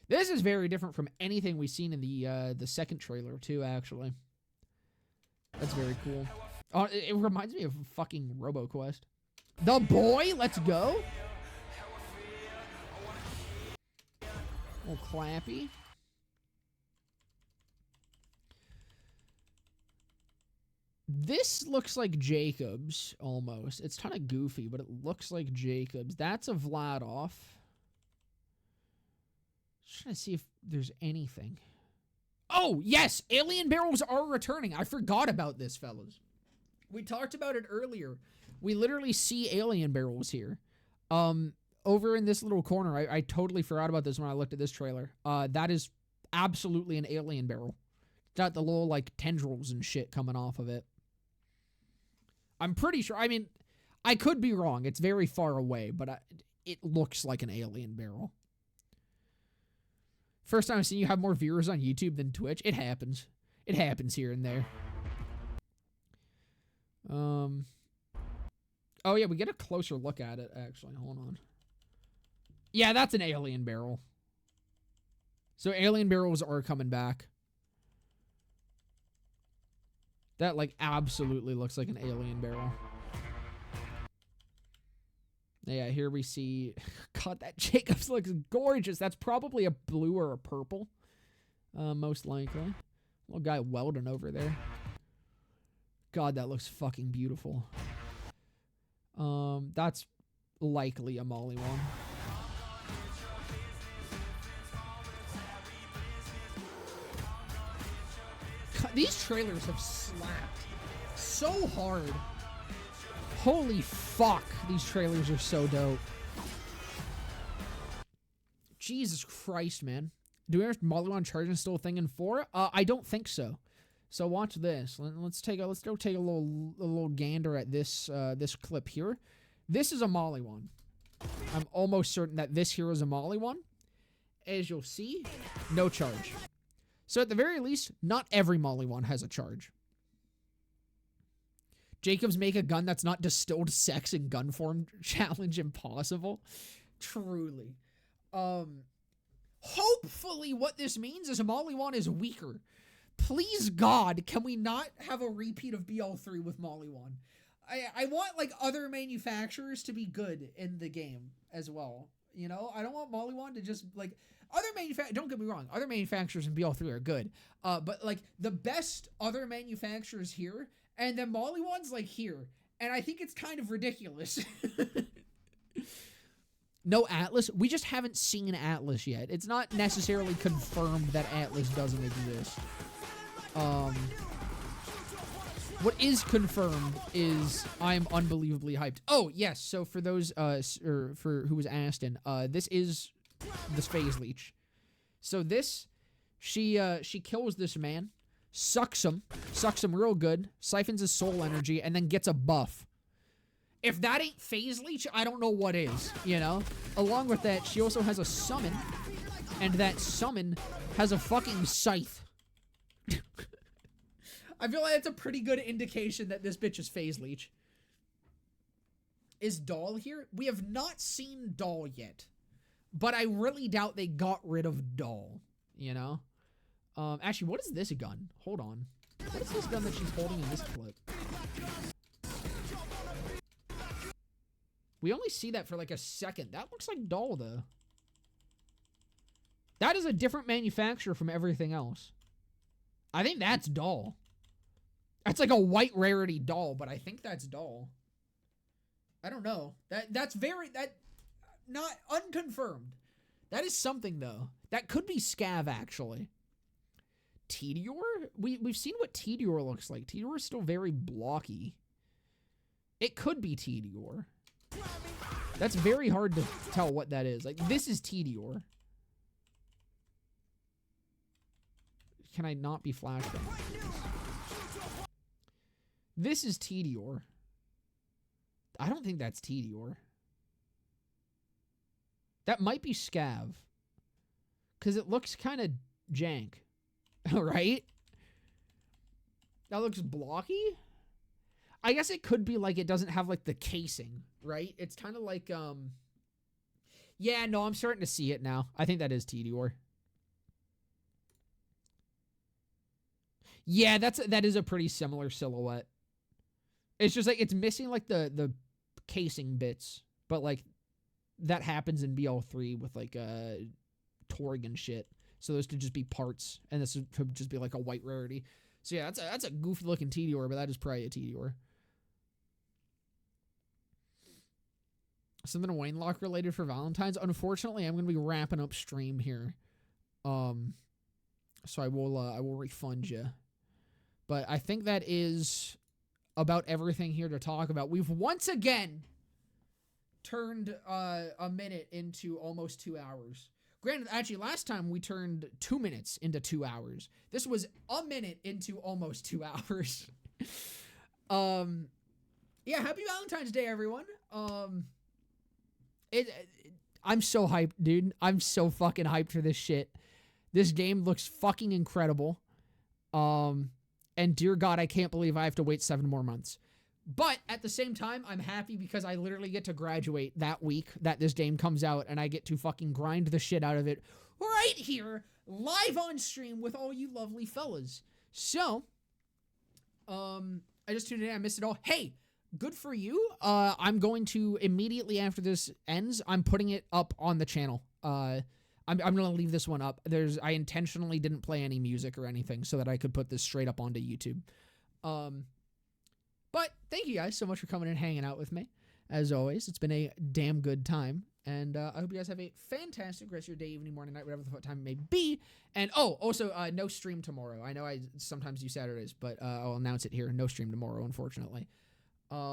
This is very different from anything we've seen in the second trailer too, actually. That's very cool. It reminds me of fucking RoboQuest. The boy, let's go. Oh, Clappy. This looks like Jacobs, almost. It's kind of goofy, but it looks like Jacobs. That's a Vladov. Just trying to see if there's anything. Oh, yes! Alien barrels are returning. I forgot about this, fellas. We talked about it earlier. We literally see alien barrels here. Over in this little corner, I totally forgot about this when I looked at this trailer. That is absolutely an alien barrel. It's got the little, like, tendrils and shit coming off of it. I'm pretty sure. I mean, I could be wrong. It's very far away, but it looks like an alien barrel. First time I've seen you have more viewers on YouTube than Twitch. It happens. It happens here and there. Oh, yeah, we get a closer look at it, actually. Hold on. Yeah, that's an alien barrel. So alien barrels are coming back. That, like, absolutely looks like an alien barrel. Yeah, here we see... God, that Jacobs looks gorgeous. That's probably a blue or a purple. Most likely. Little guy welding over there. God, that looks fucking beautiful. That's likely a Molly one. God, these trailers have slapped so hard. Holy fuck, these trailers are so dope. Jesus Christ, man. Do we know if Molly 1 charging still a thing in 4? I don't think so. So watch this. Let's go take a little gander at this this clip here. This is a Molly one. I'm almost certain that this here is a Molly one. As you'll see, no charge. So at the very least, not every Molly one has a charge. Jacobs make a gun that's not distilled sex in gun form challenge impossible. Truly. Hopefully what this means is Molly 1 is weaker. Please God, can we not have a repeat of BL3 with Molly 1? I want like other manufacturers to be good in the game as well. You know, I don't want Molly 1 to just like other manufacturers. Don't get me wrong, other manufacturers in BL3 are good. But like the best other manufacturers here, and then Molly 1's like here. And I think it's kind of ridiculous. No Atlas. We just haven't seen Atlas yet. It's not necessarily confirmed that Atlas doesn't exist. What is confirmed is I'm unbelievably hyped. Oh, yes. So for those, or for who was asked in, this is this phase leech. So this, she kills this man, sucks him real good, siphons his soul energy, and then gets a buff. If that ain't phase leech, I don't know what is, you know? Along with that, she also has a summon, and that summon has a fucking scythe. I feel like that's a pretty good indication that this bitch is phase leech. Is Doll here? We have not seen Doll yet, but I really doubt they got rid of Doll, you know? Actually, what is this gun? Hold on. What is this gun that she's holding in this clip? We only see that for like a second. That looks like Doll, though. That is a different manufacturer from everything else. I think that's Doll. That's like a white rarity Doll, but I think that's Doll. I don't know. That's not unconfirmed. That is something, though. That could be Scav, actually. Tedior? We've seen what Tedior looks like. Tedior is still very blocky. It could be Tedior. That's very hard to tell what that is. Like, this is Tedior. Can I not be flashbang? This is Tedior. I don't think that's Tedior. That might be Scav. Because it looks kind of jank. Right? That looks blocky? I guess it could be like it doesn't have like the casing, right? It's kind of like, yeah, no, I'm starting to see it now. I think that is Tedior. Yeah, that is a pretty similar silhouette. It's just like it's missing like the casing bits, but like that happens in BL3 with like Torg and shit. So those could just be parts, and this could just be like a white rarity. So yeah, that's a goofy looking Tedior, but that is probably a Tedior. Something Wainlock related for Valentine's. Unfortunately, I'm going to be wrapping up stream here. So I will refund you. But I think that is about everything here to talk about. We've once again turned a minute into almost 2 hours. Granted, actually, last time we turned 2 minutes into 2 hours. This was a minute into almost 2 hours. Yeah, happy Valentine's Day, everyone. I'm so hyped, dude. I'm so fucking hyped for this shit. This game looks fucking incredible. And dear God, I can't believe I have to wait 7 more months. But at the same time, I'm happy because I literally get to graduate that week that this game comes out, and I get to fucking grind the shit out of it right here, live on stream with all you lovely fellas. So, I just tuned in. I missed it all. Hey, good for you. I'm going to immediately after this ends, I'm putting it up on the channel. I'm going to leave this one up. I intentionally didn't play any music or anything so that I could put this straight up onto YouTube. But thank you guys so much for coming and hanging out with me. As always, it's been a damn good time. And I hope you guys have a fantastic rest of your day, evening, morning, night, whatever the fuck time it may be. And also, no stream tomorrow. I know I sometimes do Saturdays, but I'll announce it here. No stream tomorrow, unfortunately.